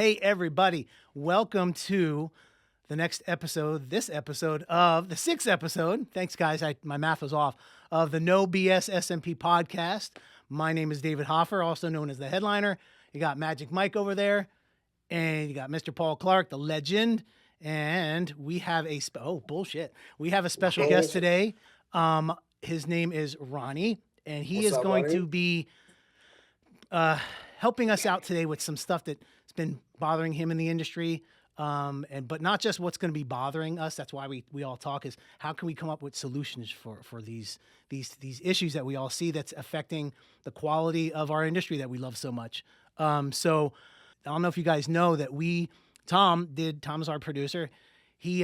Hey, everybody. Welcome to the next episode, this episode of the sixth episode. Thanks, guys. My math was off. Of the No BS SMP podcast. My name is David Hoffer, also known as the headliner. You got Magic Mike over there, and you got Mr. Paul Clark, the legend. And we have we have a special guest today. His name is Ronnie, and he is going to be helping us out today with some stuff that's been bothering him in the industry. But not just what's going to be bothering us. That's why we all talk, is how can we come up with solutions for these issues that we all see that's affecting the quality of our industry that we love so much. So I don't know if you guys know that Tom's our producer. He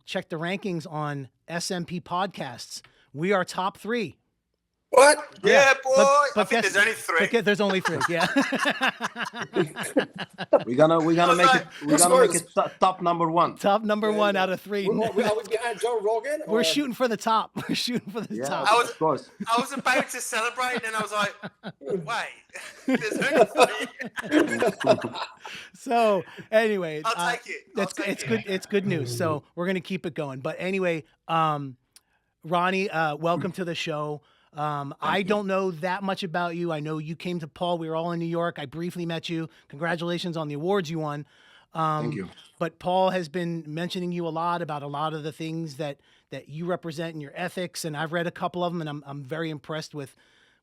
checked the rankings on SMP podcasts. We are top 3. What? Yeah, boy. But I think there's only 3. There's only 3. Yeah. We're gonna make it top number 1. Top number 1 out of 3. Are we behind Joe Rogan? We're shooting for the top. We're shooting for the top. Of course. I was about to celebrate, and I was like, wait, there's only 3. So anyway, I'll take it. It's good news. So we're gonna keep it going. But anyway, Ronnie, welcome to the show. I don't know that much about you. I know you came to Paul. We were all in New York. I briefly met you. Congratulations on the awards you won. Thank you. But Paul has been mentioning you a lot about a lot of the things that you represent in your ethics, and I've read a couple of them, and I'm very impressed with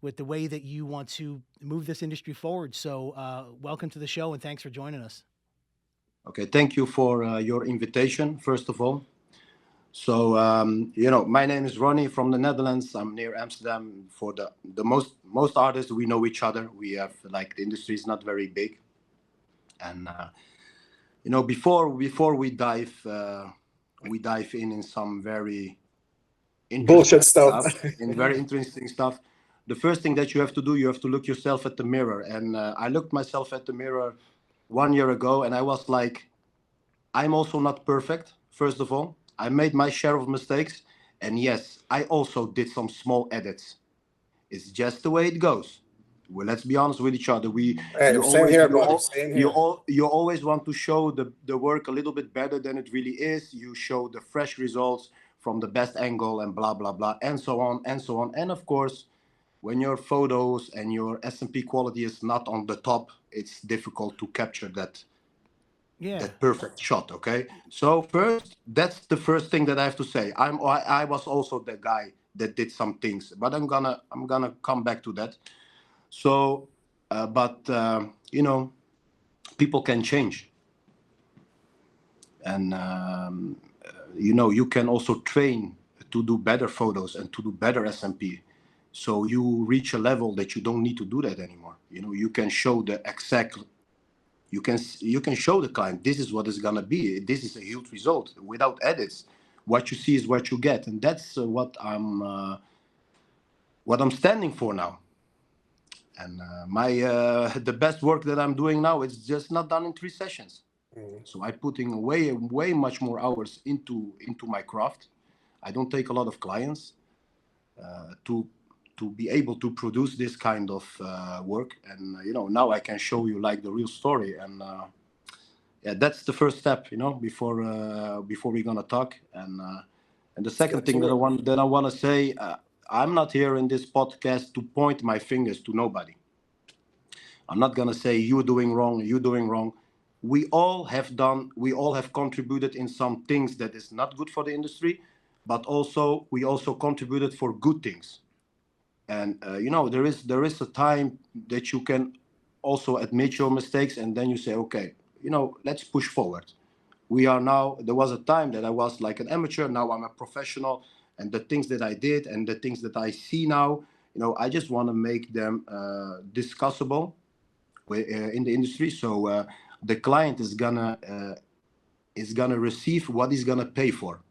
the way that you want to move this industry forward. So welcome to the show, and thanks for joining us. Okay, thank you for your invitation, first of all. So, my name is Ronnie from the Netherlands. I'm near Amsterdam. For the most artists, we know each other. We have, the industry is not very big. And, before we dive in some very bullshit stuff. In very interesting stuff. The first thing that you have to do, you have to look yourself at the mirror. And I looked myself at the mirror 1 year ago, and I was like, I'm also not perfect, first of all. I made my share of mistakes, and yes, I also did some small edits. It's just the way it goes. Well, let's be honest with each other. You always want to show the work a little bit better than it really is. You show the fresh results from the best angle and blah, blah, blah, and so on, and so on. And of course, when your photos and your SMP quality is not on the top, it's difficult to capture that perfect shot. Okay, so that's the first thing that I have to say. I was also the guy that did some things, but I'm gonna come back to that. So people can change, and you can also train to do better photos and to do better SMP. So you reach a level that you don't need to do that anymore. You can show the exact. You can show the client, this is what it's gonna be. This is a huge result without edits. What you see is what you get, and that's what I'm standing for now. And the best work that I'm doing now is just not done in 3 sessions. So I'm putting way much more hours into my craft. I don't take a lot of clients to be able to produce this kind of work, and now I can show you the real story, and that's the first step, before we're gonna talk. And the second thing that I want to say, I'm not here in this podcast to point my fingers to nobody. I'm not gonna say you're doing wrong. We all have contributed in some things that is not good for the industry, but we also contributed for good things. And there is a time that you can also admit your mistakes, and then you say, okay, let's push forward. There was a time that I was like an amateur. Now I'm a professional, and the things that I did and the things that I see now, I just want to make them discussable in the industry. So the client is gonna receive what he's gonna pay for.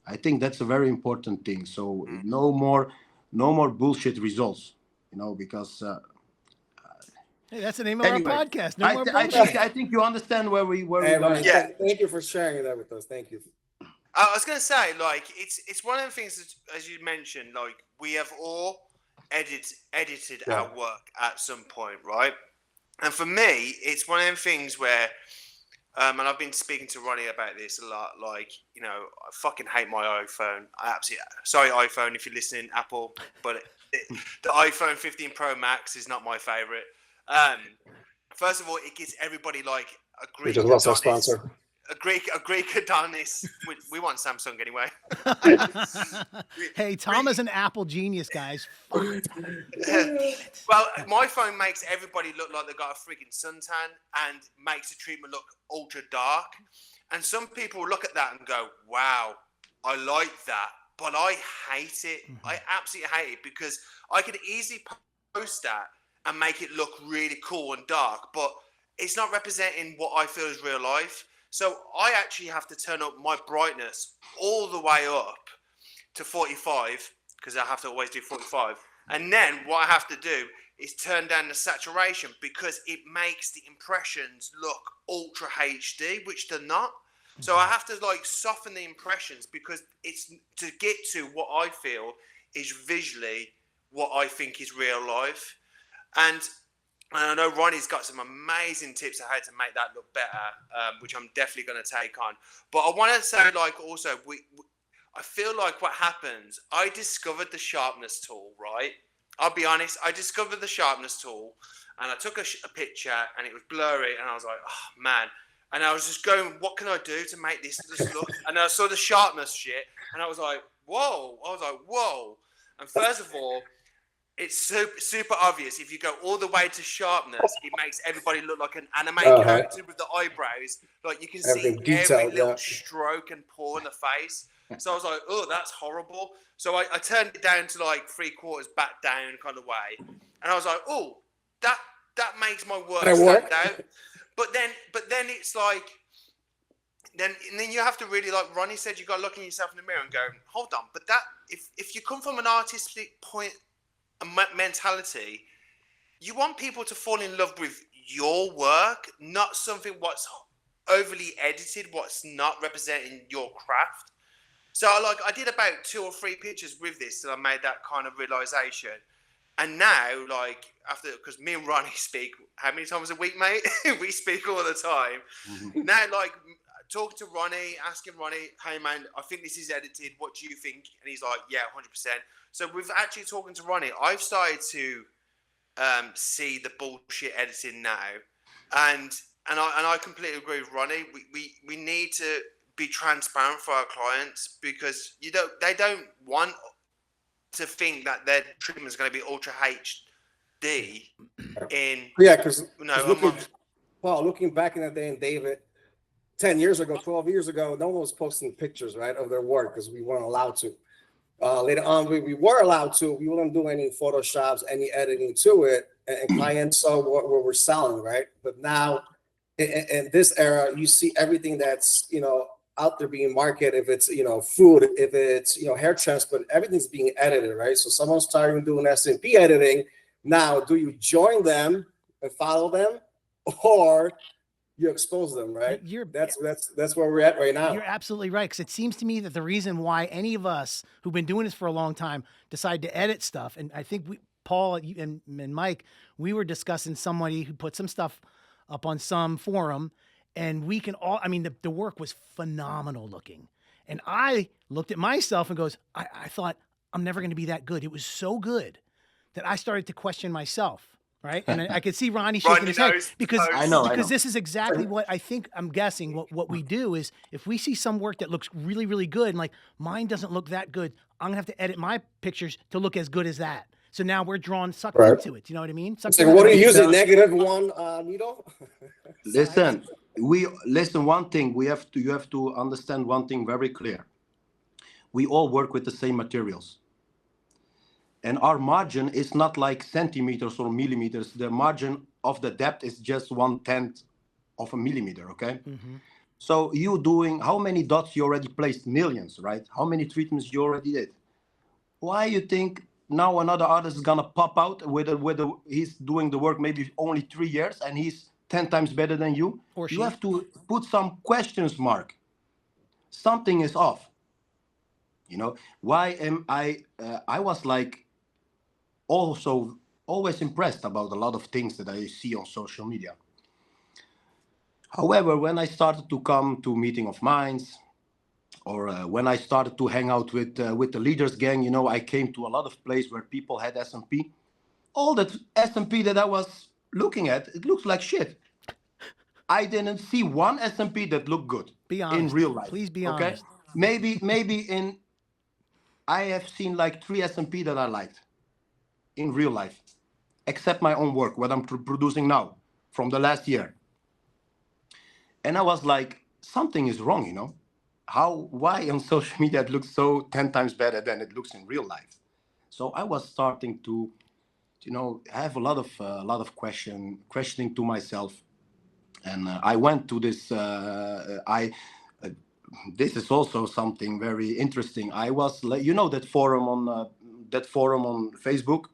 I think that's a very important thing. So no more bullshit results, because. Hey, that's the name of our podcast. No more bullshit. I think you understand where we're going. Yeah. Thank you for sharing that with us. Thank you. I was going to say, it's one of the things that, as you mentioned, we have all edited our work at some point, right? And for me, it's one of them things where, and I've been speaking to Ronnie about this a lot. Like, you know, I fucking hate my iPhone. I absolutely, sorry iPhone if you're listening, Apple, but the iPhone 15 Pro Max is not my favorite. First of all, it gives everybody like a We Greek just lost our Adonis. sponsor. A Greek Adonis. We want Samsung anyway. Hey, Tom is an Apple genius, guys. Fuck. Well, my phone makes everybody look like they got a freaking suntan and makes the treatment look ultra dark. And some people look at that and go, wow, I like that. But I hate it. I absolutely hate it because I could easily post that and make it look really cool and dark, but it's not representing what I feel is real life. So I actually have to turn up my brightness all the way up to 45 because I have to always do 45. And then what I have to do is turn down the saturation because it makes the impressions look ultra HD, which they're not. So I have to like soften the impressions because it's to get to what I feel is visually what I think is real life. And I know Ronnie's got some amazing tips on how to make that look better, which I'm definitely going to take on. But I want to say, like, also, I feel like what happens, I discovered the sharpness tool, right? I'll be honest, I discovered the sharpness tool, and I took a picture, and it was blurry, and I was like, oh, man. And I was just going, what can I do to make this look? And I saw the sharpness shit, and I was like, whoa. And first of all, it's super obvious. If you go all the way to sharpness, it makes everybody look like an anime character with the eyebrows. Like you can see every little stroke and pore in the face. So I was like, oh, that's horrible. So I turned it down to like 3/4 back down kind of way. And I was like, oh, that makes my work stand out. But then it's like, then you have to really, like Ronnie said, you got to look at yourself in the mirror and go, hold on. But that, if you come from an artistic point, mentality, you want people to fall in love with your work, not something what's overly edited, what's not representing your craft. So like I did about 2 or 3 pictures with this and I made that kind of realization. And now, like, after, because me and Ronnie speak how many times a week, mate? We speak all the time. Now, like, talking to Ronnie, asking Ronnie, hey man, I think this is edited, what do you think? And he's like, yeah, 100%. So we've actually talking to Ronnie, I've started to see the bullshit editing now. And I completely agree with Ronnie. We need to be transparent for our clients because they don't want to think that their treatment is going to be ultra HD because looking back in the day, and David, 10 years ago, 12 years ago, no one was posting pictures, right, of their work because we weren't allowed to. Later on, we were allowed to. We wouldn't do any Photoshops, any editing to it, and clients saw what we're selling, right? But now, in this era, you see everything that's, out there being marketed. If it's, food, if it's, hair transplant, everything's being edited, right? So someone's starting doing SMP editing. Now, do you join them and follow them, or you expose them, right? That's where we're at right now. You're absolutely right, because it seems to me that the reason why any of us who've been doing this for a long time decide to edit stuff, and I think Paul and Mike, we were discussing somebody who put some stuff up on some forum, and we can all, I mean, the work was phenomenal looking. And I looked at myself and goes, I thought, I'm never going to be that good. It was so good that I started to question myself. Right. And I could see Ronnie shaking his head because this is exactly what I think, I'm guessing what we do is if we see some work that looks really, really good and like mine doesn't look that good, I'm gonna have to edit my pictures to look as good as that. So now we're sucked into it. You know what I mean? So what are you using? -1 needle? Listen, one thing you have to understand one thing very clear. We all work with the same materials. And our margin is not like centimeters or millimeters. The margin of the depth is just 1/10 of a millimeter, okay? So you doing, how many dots you already placed? Millions, right? How many treatments you already did? Why you think now another artist is gonna pop out whether he's doing the work maybe only 3 years and he's 10 times better than you? Or you have to put some questions mark. Something is off. Why am I was like, also always impressed about a lot of things that I see on social media. However, when I started to come to meeting of minds, or when I started to hang out with the leaders gang, I came to a lot of places where people had SMP. All that SMP that I was looking at, it looks like shit. I didn't see one SMP that looked good. Be honest. In real life. Please be okay? honest. Maybe I have seen like 3 SMP that I liked in real life, except my own work, what I'm producing now from the last year. And I was like, something is wrong, why on social media it looks so 10 times better than it looks in real life. So I was starting to, have a lot of questioning to myself. And I went to this, this is also something very interesting. I was, that forum on Facebook.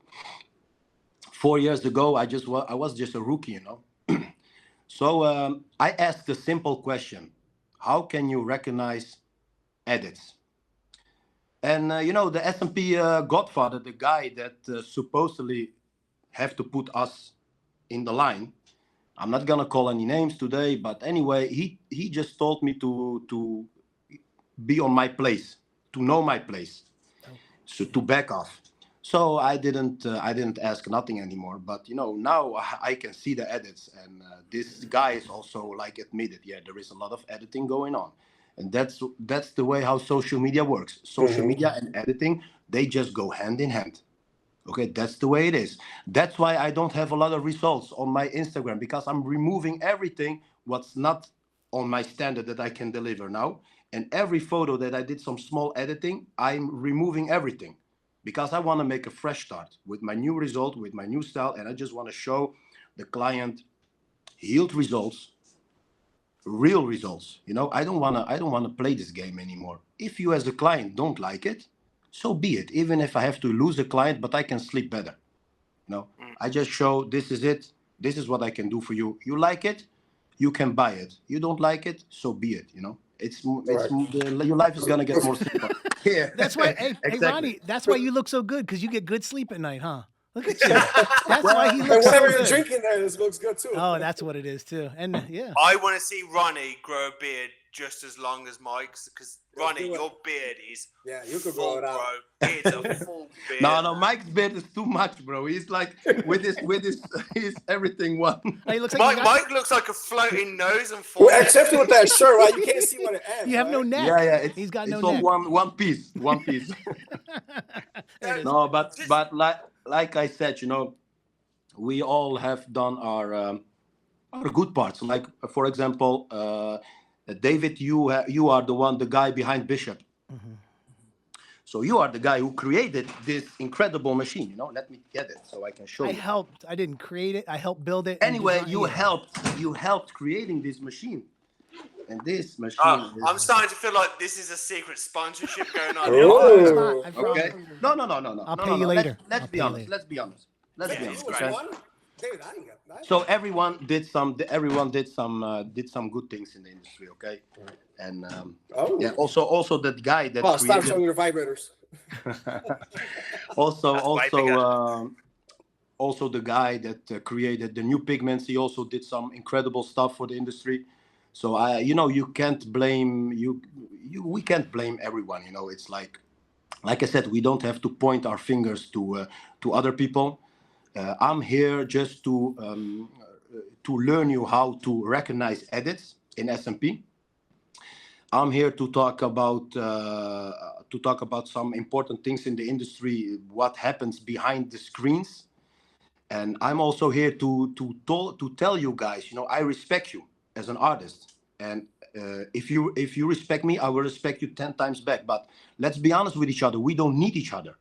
4 years ago, I was just a rookie, So I asked a simple question: how can you recognize edits? And the SMP Godfather, the guy that supposedly have to put us in the line. I'm not gonna call any names today, but anyway, he just told me to be on my place, to know my place, so to back off. So I didn't ask nothing anymore. But now I can see the edits, and this guy is also like admitted, yeah, there is a lot of editing going on, and that's the way how social media works. Social media and editing, they just go hand in hand. Okay, that's the way it is. That's why I don't have a lot of results on my Instagram, because I'm removing everything what's not on my standard that I can deliver now. And every photo that I did some small editing, I'm removing everything, because I want to make a fresh start with my new result, with my new style, and I just want to show the client yield results, real results. I don't want to play this game anymore. If you as a client don't like it, so be it. Even if I have to lose a client, but I can sleep better. I just show this is it. This is what I can do for you. You like it, you can buy it. You don't like it, so be it. Your life is gonna get more simple. Yeah, that's why. Hey, exactly. Hey, Ronnie, that's why you look so good, because you get good sleep at night, huh? Look at you. That's why he looks so good. And whatever you're drinking there, this looks good too. Oh, that's what it is too. And yeah, I want to see Ronnie grow a beard just as long as Mike's, because Ronnie, your beard is you could grow it out, bro. It's a full beard. No, Mike's beard is too much, bro. He's like with his he's everything one. He looks like Mike looks like a floating nose and forehead. Well, except with that shirt, right? You can't see what it ends. You have no neck. Yeah, he's got no neck. It's all one piece. No, but like I said, we all have done our good parts. Like, for example, David, you are the guy behind Bishop. Mm-hmm. So you are the guy who created this incredible machine. Let me get it so I can show you. I helped. I didn't create it. I helped build it. Anyway, you helped creating this machine. And this machine I'm starting to feel like this is a secret sponsorship going on. Oh, it's not. Okay. No. I'll pay you later. Let's be honest. Let's be honest. Okay? So everyone did some good things in the industry, okay? And also that guy that stop showing your vibrators. also the guy that created the new pigments, he also did some incredible stuff for the industry. So we can't blame everyone. It's like I said, we don't have to point our fingers to other people. I'm here just to learn you how to recognize edits in SMP. I'm here to talk about some important things in the industry, what happens behind the screens, and I'm also here to tell you guys, I respect you as an artist, and if you respect me, I will respect you 10 times back. But let's be honest with each other. We don't need each other.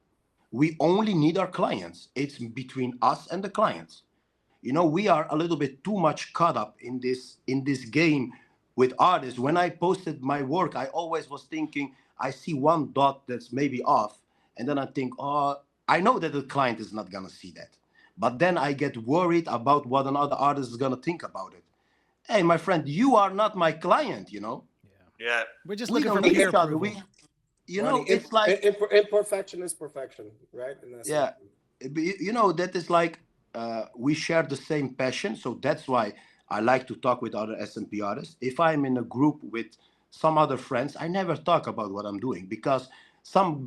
We only need our clients. It's between us and the clients. We are a little bit too much caught up in this game with artists. When I posted my work, I always was thinking, I see one dot that's maybe off, and then I think, I know that the client is not gonna see that. But then I get worried about what another artist is gonna think about it. Hey, my friend, you are not my client, Yeah. We're just looking for peer approval. It's like imperfection is perfection, right? Yeah. you know, that is like we share the same passion. So that's why I like to talk with other SMP artists. If I'm in a group with some other friends, I never talk about what I'm doing, because some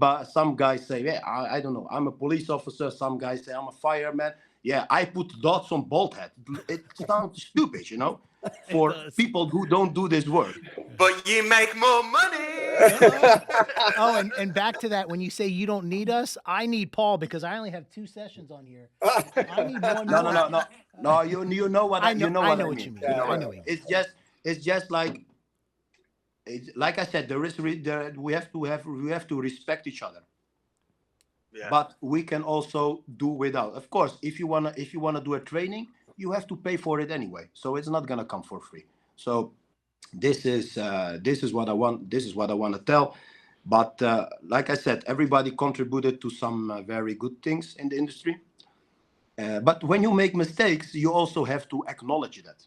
guys say, yeah, I don't know, I'm a police officer. Some guys say I'm a fireman. Yeah, I put dots on bald head. It sounds stupid, you know, for people who don't do this work. But you make more money. Oh, and back to that, when you say you don't need us, I need Paul, because I only have 2 sessions on here. I need one No, more. no. You know what I know what I what mean. you mean. You know I what know what you mean. It's just like like I said, we have to respect each other. Yeah. But we can also do without. Of course, if you wanna do a training, you have to pay for it anyway. So it's not gonna come for free. So this is what I want. This is what I want to tell. But like I said, everybody contributed to some very good things in the industry. But when you make mistakes, you also have to acknowledge that.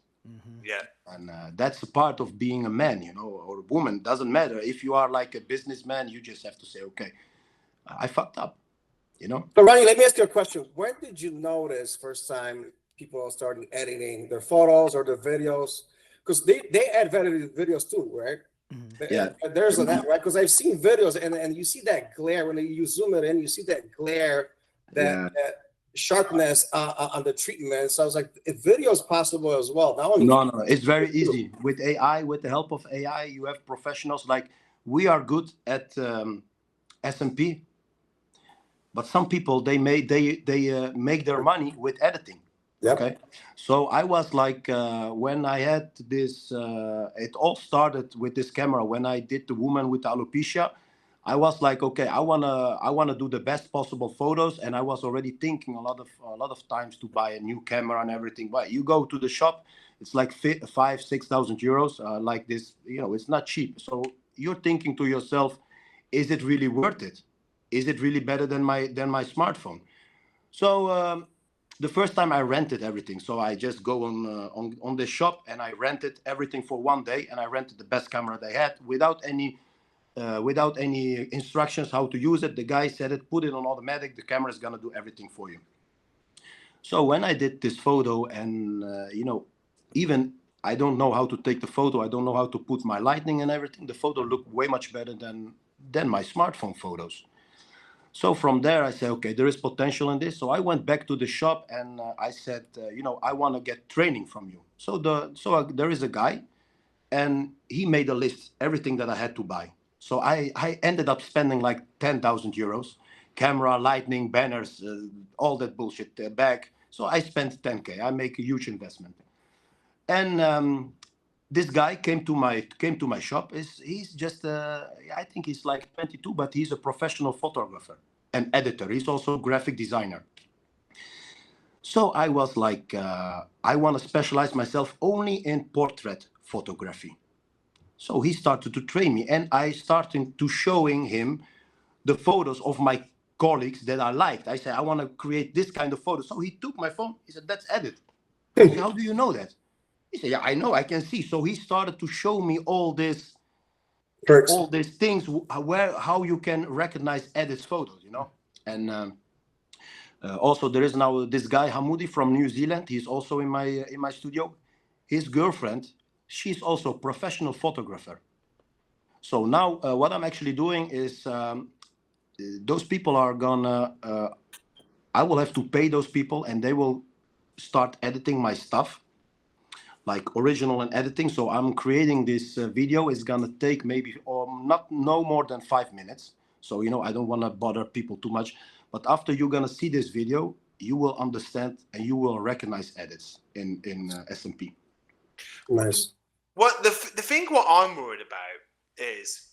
Yeah. And that's a part of being a man, you know, or a woman. Doesn't matter. If you are like a businessman, you just have to say, okay, I fucked up, you know. So Ronnie, let me ask you a question. When did you notice first time people started editing their photos or their videos? Because they add videos too, right? Yeah. There's a that, right? Because I've seen videos and you see that glare when you zoom it in, you see that glare, that sharpness on the treatment. So I was like, if video is possible as well. Not only No, it's very easy with AI. With the help of AI, you have professionals. Like, we are good at SMP, but some people they make their money with editing. Yep. Okay, so I was like, when I had this, it all started with this camera. When I did the woman with alopecia, I was like, okay, I wanna do the best possible photos, and I was already thinking a lot of times to buy a new camera and everything. But you go to the shop, it's like 5,000-6,000 euros. Like this, you know, it's not cheap. So you're thinking to yourself, is it really worth it? Is it really better than my smartphone? So the first time I rented everything. So I just go on the shop and I rented everything for one day, and I rented the best camera they had without any instructions how to use it. The guy said it, put it on automatic. The camera is gonna do everything for you. So when I did this photo, and you know, even I don't know how to take the photo. I don't know how to put my lighting and everything. The photo looked way much better than my smartphone photos. So from there, I said, okay, there is potential in this. So I went back to the shop and I said, you know, I want to get training from you. So there is a guy, and he made a list, everything that I had to buy. So I ended up spending like 10,000 euros, camera, lighting, banners, all that bullshit, bag. So I spent 10K. I make a huge investment. And this guy came to my shop. He's just I think he's like 22, but he's a professional photographer and editor. He's also a graphic designer. So I was like, I want to specialize myself only in portrait photography. So he started to train me, and I started to showing him the photos of my colleagues that I liked. I said, I want to create this kind of photo. So he took my phone. He said, that's edit. I said, how do you know that? He said, yeah, I know, I can see. So he started to show me all these things, how you can recognize edits photos, you know. And also there is now this guy Hamoudi from New Zealand. He's also in my studio. His girlfriend, she's also a professional photographer. So now what I'm actually doing is those people are gonna I will have to pay those people, and they will start editing my stuff, like original and editing. So I'm creating this video. It's gonna take maybe no more than 5 minutes. So, you know, I don't want to bother people too much. But after you're gonna see this video, you will understand and you will recognize edits in SMP. Nice. What the thing what I'm worried about is,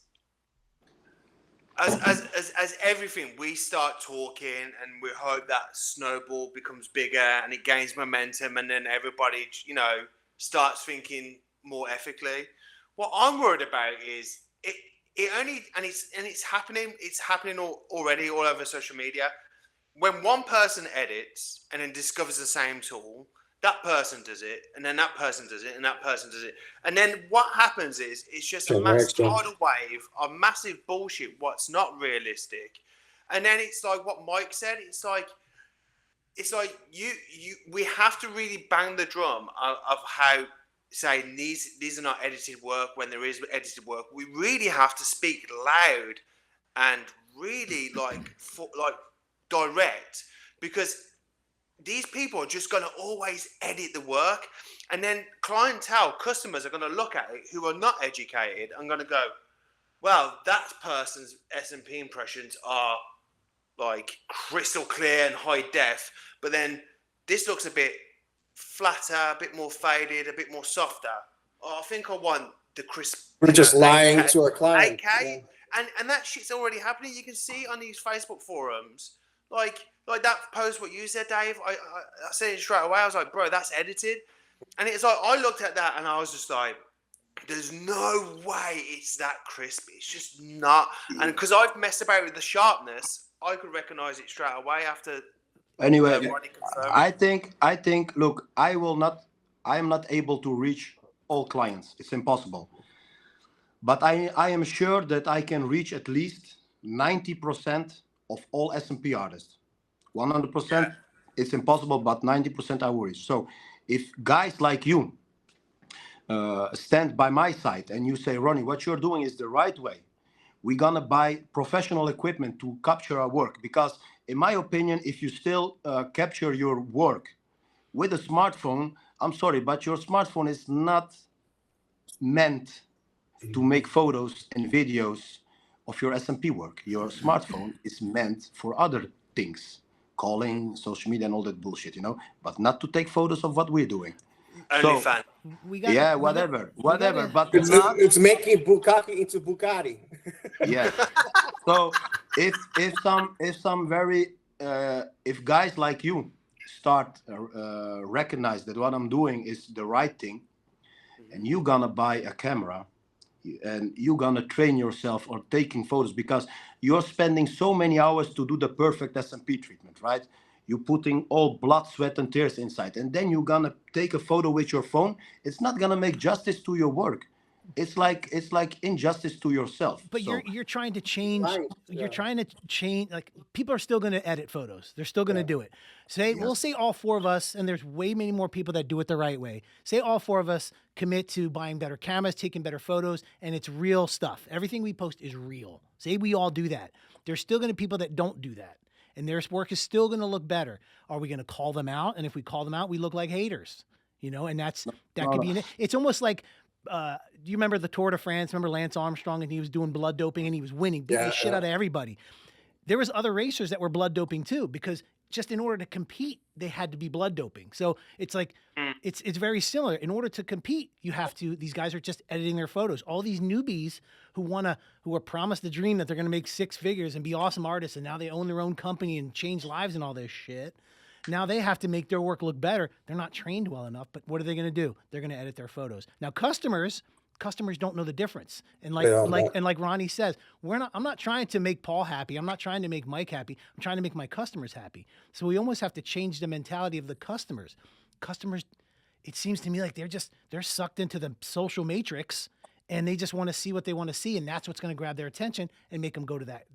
as everything, we start talking and we hope that snowball becomes bigger and it gains momentum, and then everybody, you know, starts thinking more ethically. What I'm worried about is it's happening already all over social media. When one person edits and then discovers the same tool, that person does it, and then that person does it, and that person does it. And then what happens is it's just a massive tidal wave of massive bullshit, what's not realistic. And then it's like what Mike said, it's like it's like we have to really bang the drum of how saying these are not edited work when there is edited work. We really have to speak loud and really like direct, because these people are just going to always edit the work, and then customers are going to look at it who are not educated and going to go, well, that person's SMP impressions are like crystal clear and high def, but then this looks a bit flatter, a bit more faded, a bit more softer. Oh, I think I want the crisp. We're just lying 8K, to our client. 8K. Yeah. And that shit's already happening. You can see on these Facebook forums, like that post what you said, Dave. I said it straight away. I was like, bro, that's edited. And it's like I looked at that and I was just like, there's no way it's that crisp. It's just not. And because I've messed about with the sharpness, I could recognize it straight away after. Anyway, I think. Look, I am not able to reach all clients. It's impossible. But I am sure that I can reach at least 90% of all SMP artists. 100%, it's impossible, but 90% I will reach. So if guys like you stand by my side and you say, Ronnie, what you're doing is the right way, we're going to buy professional equipment to capture our work. Because in my opinion, if you still capture your work with a smartphone, I'm sorry, but your smartphone is not meant to make photos and videos of your SMP work. Your smartphone is meant for other things, calling, social media, and all that bullshit, but not to take photos of what we're doing. Only fan. Whatever. But it's making Bukkake into Bugatti. Yeah. So if guys like you start recognize that what I'm doing is the right thing, and you're gonna buy a camera and you're gonna train yourself on taking photos, because you're spending so many hours to do the perfect SMP treatment, right? You're putting all blood, sweat, and tears inside, and then you're gonna take a photo with your phone. It's not gonna make justice to your work. It's like injustice to yourself. But you're trying to change. You're trying to change. Like, people are still going to edit photos. They're still going to do it. We'll say all four of us, and there's way many more people that do it the right way. Say all four of us commit to buying better cameras, taking better photos, and it's real stuff. Everything we post is real. Say we all do that. There's still going to be people that don't do that, and their work is still going to look better. Are we going to call them out? And if we call them out, we look like haters, and that could be. It's almost like. Do you remember the Tour de France? Remember Lance Armstrong, and he was doing blood doping and he was winning, beating the shit out of everybody. There was other racers that were blood doping too, because just in order to compete, they had to be blood doping. So it's like, it's very similar. In order to compete, these guys are just editing their photos. All these newbies who are promised the dream that they're going to make six figures and be awesome artists, and now they own their own company and change lives and all this shit. Now they have to make their work look better. They're not trained well enough, but what are they going to do? They're going to edit their photos. Now customers don't know the difference. And like Ronnie says, I'm not trying to make Paul happy. I'm not trying to make Mike happy. I'm trying to make my customers happy. So we almost have to change the mentality of the customers. Customers, it seems to me like they're sucked into the social matrix, and they just want to see what they want to see, and that's what's going to grab their attention and make them go to that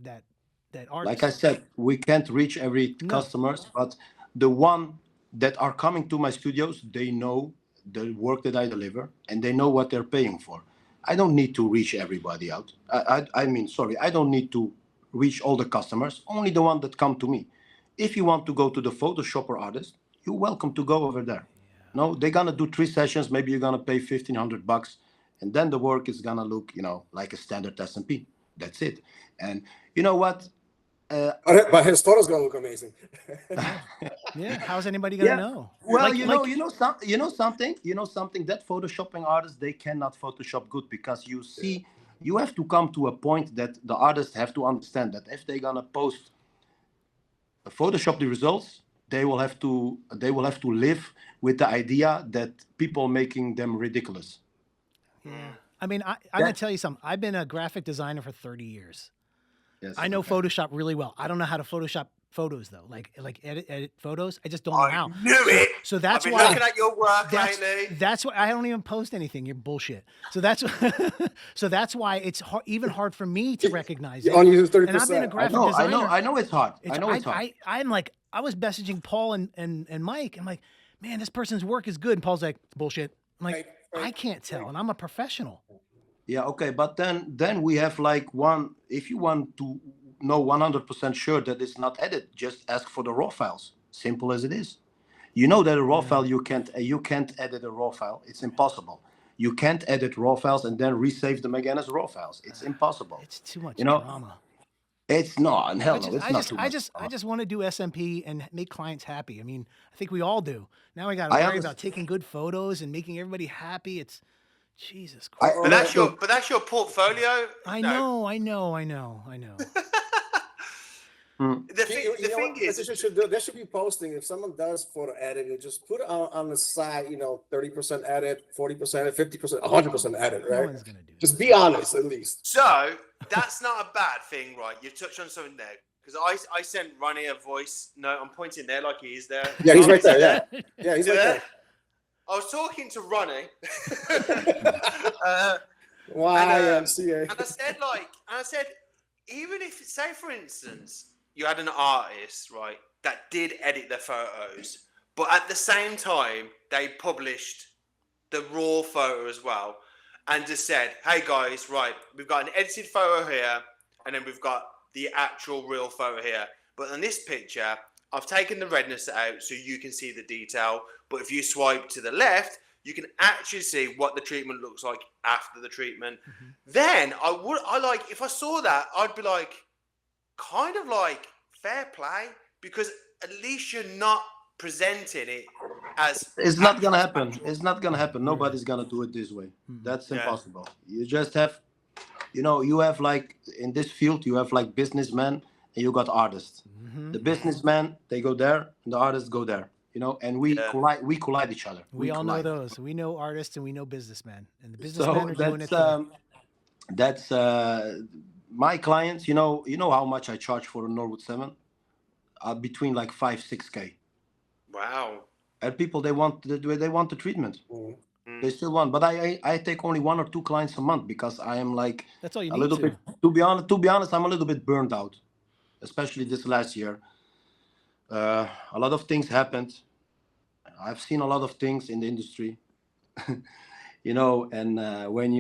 artist. Like I said, we can't reach every customers, but the one that are coming to my studios, they know the work that I deliver, and they know what they're paying for. I don't need to reach everybody out. I don't need to reach all the customers, only the one that come to me. If you want to go to the Photoshopper artist, you're welcome to go over there. No, they're gonna do 3 sessions. Maybe you're gonna pay $1,500, and then the work is gonna look, like a standard SMP. That's it. And you know what? But his photo's gonna look amazing. Yeah, how's anybody gonna know? Well, you know something. That photoshopping artists, they cannot Photoshop good, because you have to come to a point that the artists have to understand that if they're gonna post Photoshop the results, they will have to live with the idea that people making them ridiculous. Yeah, I mean, I'm gonna tell you something. I've been a graphic designer for 30 years. Yes, I know Photoshop really well. I don't know how to Photoshop photos though, like edit photos. I just don't know how. I knew it. So that's I've been why looking at your work lately. That's why I don't even post anything. You're bullshit. So that's why it's even hard for me to recognize it. On you 30%. And I've been a graphic designer. I know it's hard. I know it's hard. I'm like, I was messaging Paul and Mike. I'm like, man, this person's work is good. And Paul's like, bullshit. I'm like, I can't tell, and I'm a professional. Yeah, okay, but then we have like one. If you want to know 100% sure that it's not edited, just ask for the raw files. Simple as it is. You know that a raw file you can't edit a raw file. It's impossible. You can't edit raw files and then resave them again as raw files. It's impossible. It's too much You know, drama. it's not. And hell no, it's not too much. I just want to do SMP and make clients happy. I mean, I think we all do. Now I got to worry about taking good photos and making everybody happy. It's Jesus Christ. But that's your portfolio. I know. The thing is, there should be posting. If someone does photo editing, just put it on the side, 30% edit, 40% edit, 50%, 100% edit, right? No one's gonna do just be honest, at least. So that's not a bad thing, right? You touched on something there. Because I sent Ronnie a voice note. I'm pointing there like he is there. Yeah, he's right there. Yeah, he's right there. I was talking to Ronnie. YMCA. And I said, even if, say for instance, you had an artist, right, that did edit their photos, but at the same time, they published the raw photo as well, and just said, hey guys, right, we've got an edited photo here, and then we've got the actual real photo here. But in this picture, I've taken the redness out so you can see the detail. But if you swipe to the left, you can actually see what the treatment looks like after the treatment. Mm-hmm. Then if I saw that, I'd be like, kind of like fair play, because at least you're not presenting it as. It's not gonna happen. It's not gonna happen. Nobody's gonna do it this way. Mm-hmm. That's impossible. You just have. You have like in this field, you have like businessmen and you got artists. Mm-hmm. The businessmen, they go there, and the artists go there. And we collide each other. We all know those. We know artists and we know businessmen, and the businessmen are doing it. That's my clients. You know how much I charge for a Norwood 7? Between like 5-6K. Wow. And people they want the treatment. Mm. They still want, but I take only 1 or 2 clients a month because I am like that's all you a need little bit. To be honest, I'm a little bit burned out, especially this last year. A lot of things happened. I've seen a lot of things in the industry, and when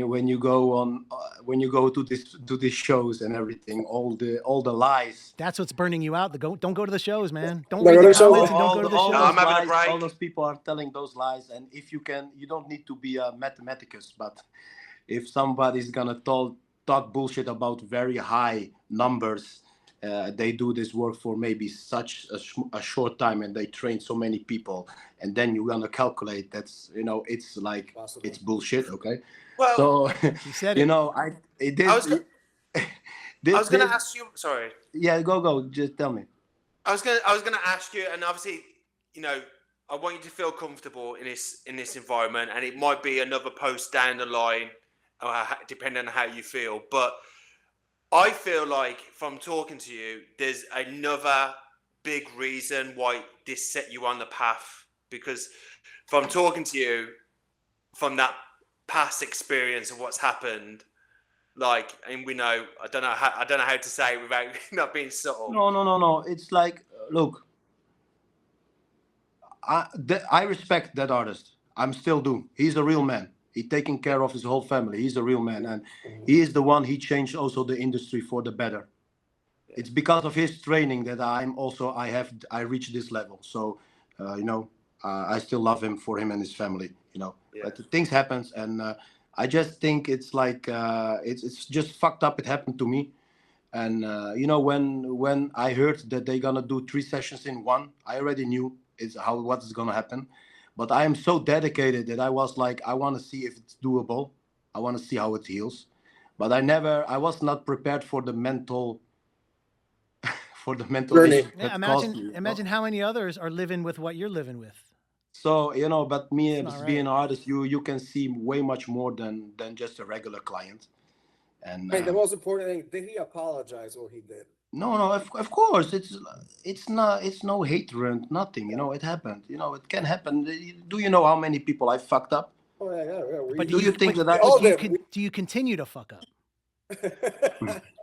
you go to these shows and everything, all the lies. That's what's burning you out. Don't go to the shows, man. Don't read the comments and don't go to the shows. I'm having a break. All those people are telling those lies, and if you don't need to be a mathematicus, but if somebody's gonna talk bullshit about very high numbers. They do this work for maybe such a short time, and they train so many people, and then you're gonna calculate. That's it's like possible. It's bullshit. Okay. Well, so you said it. I was gonna ask you. Sorry. Yeah, go. Just tell me. I was gonna ask you, and obviously, I want you to feel comfortable in this environment, and it might be another post down the line, depending on how you feel, but. I feel like from talking to you, there's another big reason why this set you on the path. Because from talking to you, from that past experience of what's happened, and we know, I don't know how to say it without not being subtle. No. It's like, look, I respect that artist. I'm still do. He's a real man. He's taking care of his whole family. He's a real man, and he is the one. He changed also the industry for the better. It's because of his training that I reached this level. So, I still love him for him and his family. But things happens, and I just think it's like it's just fucked up. It happened to me, and when I heard that they're gonna do 3 sessions in one, I already knew what's gonna happen. But I am so dedicated that I was like, I want to see if it's doable. I want to see how it heals. But I was not prepared for the mental journey. Yeah, imagine how many others are living with what you're living with. So, but me being an artist, you can see way much more than just a regular client. And the most important thing, did he apologize what he did? No, of course. It's no hatred, nothing. It happened. It can happen. Do you know how many people I fucked up? Oh yeah. But do you think that do you continue to fuck up?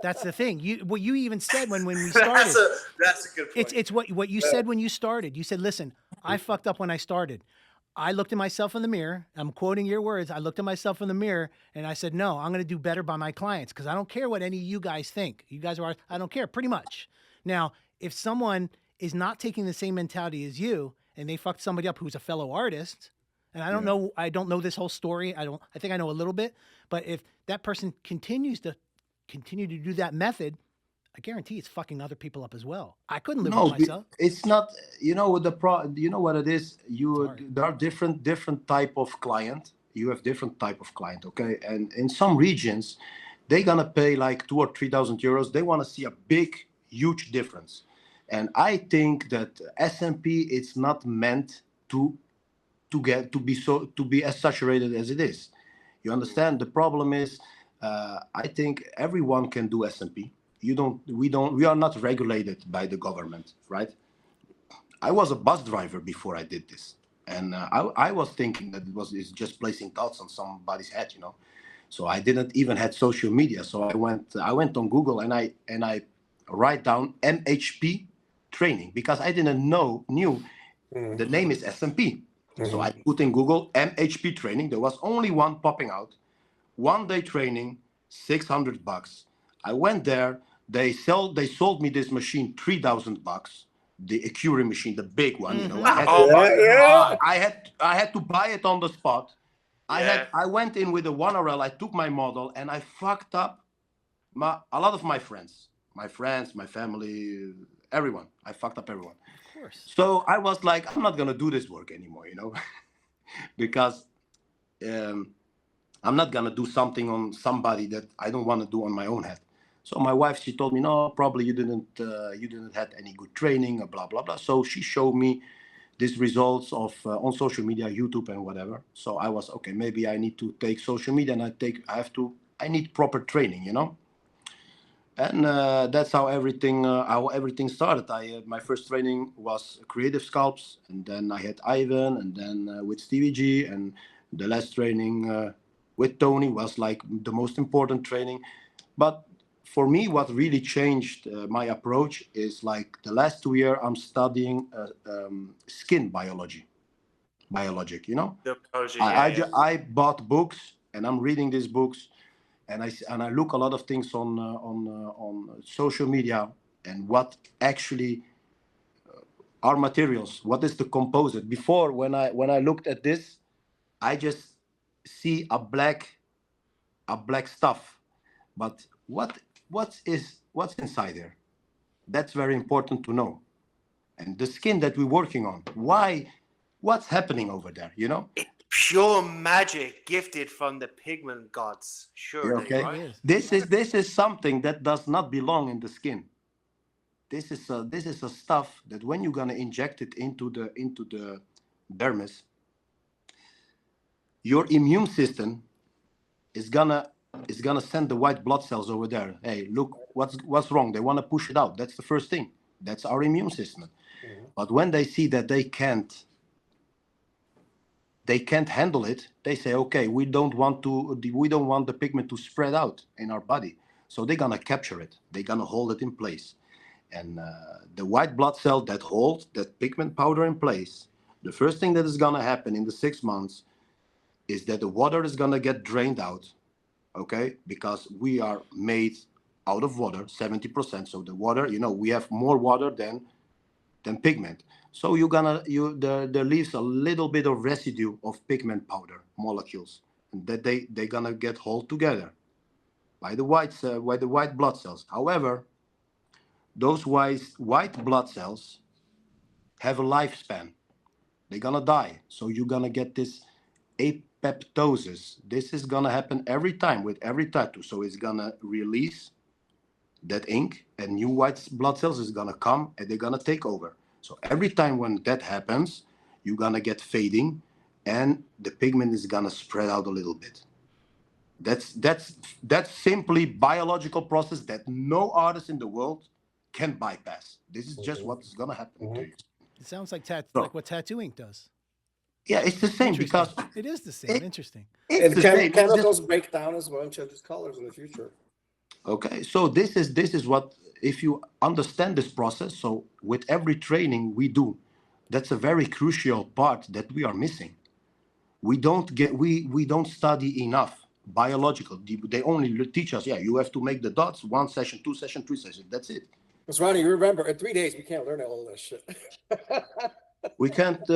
That's the thing. What you even said when we started. That's a good point. It's what you said when you started. You said, "Listen, I fucked up when I started. I looked at myself in the mirror. I'm quoting your words. I looked at myself in the mirror and I said, no, I'm going to do better by my clients because I don't care what any of you guys think. You guys are, I don't care, pretty much. Now, if someone is not taking the same mentality as you and they fucked somebody up who's a fellow artist, and I don't know this whole story. I think I know a little bit, but if that person continues to do that method, I guarantee it's fucking other people up as well. I couldn't live with myself. It's not, you know, you know what it is? There are different type of client. You have different type of client, okay? And in some regions, they're gonna pay like 2,000 or 3,000 euros. They want to see a big, huge difference. And I think that SMP is not meant to be as saturated as it is. You understand? The problem is, I think everyone can do SMP. We are not regulated by the government, right? I was a bus driver before I did this, and I was thinking that it's just placing thoughts on somebody's head, you know. So I didn't even had social media. So I went on Google and I write down MHP training because I didn't knew the name is SMP. So I put in Google MHP training. There was only one popping out. 1 day training, $600. I went there. They sold me this machine, $3,000. The Acura machine, the big one. You know, I had to buy it on the spot. I went in with a 1RL. I took my model and I fucked up a lot of my friends, my family, everyone. I fucked up everyone. Of course. So I was like, I'm not gonna do this work anymore, you know, because I'm not gonna do something on somebody that I don't want to do on my own head. So my wife, she told me, no, probably you didn't have any good training, blah blah blah. So she showed me these results of on social media, YouTube and whatever. So I was okay. Maybe I need to take social media, and I need proper training, you know. And that's how everything started. My first training was creative sculpts, and then I had Ivan, and then with Stevie G, and the last training with Tony was like the most important training. But for me, what really changed my approach is like the last 2 years I'm studying skin biologic, you know. I bought books and I'm reading these books. And I look a lot of things on social media and what actually are materials. What is the composite? Before, when I looked at this, I just see a black stuff. But what's inside there? That's very important to know. And the skin that we're working on. What's happening over there? You know. Pure magic gifted from the pigment gods. Sure. Okay. Right? This is something that does not belong in the skin. This is a stuff that when you're gonna inject it into the dermis, your immune system is gonna send the white blood cells over there. Hey, look, what's wrong? They want to push it out. That's the first thing. That's our immune system. Mm-hmm. But when they see that they can't handle it, they say, okay, we don't want the pigment to spread out in our body. So they're gonna capture it. They're gonna hold it in place. And the white blood cell that holds that pigment powder in place, the first thing that is gonna happen in the 6 months is that the water is gonna get drained out, okay? Because we are made out of water, 70%. So the water, you know, we have more water than pigment. So there leaves a little bit of residue of pigment powder molecules, and that they're gonna get hold together by the white blood cells. However, those white blood cells have a lifespan. They're gonna die. So you're gonna get this apoptosis. This is gonna happen every time with every tattoo. So it's gonna release that ink, and new white blood cells is gonna come and they're gonna take over. So every time when that happens, you're gonna get fading, and the pigment is gonna spread out a little bit. That's simply biological process that no artist in the world can bypass. This is just what's gonna happen to you. It sounds like like what tattoo ink does. Yeah, it's the same because it is the same. Interesting. And chemicals break down as well and changes colors in the future. Okay, so this is what, if you understand this process. So with every training we do, that's a very crucial part that we are missing. We don't study enough biological. They only teach us, yeah, you have to make the dots, 1 session, 2 session, 3 sessions. That's it. Because Ronnie, you remember, in 3 days we can't learn all this shit. We can't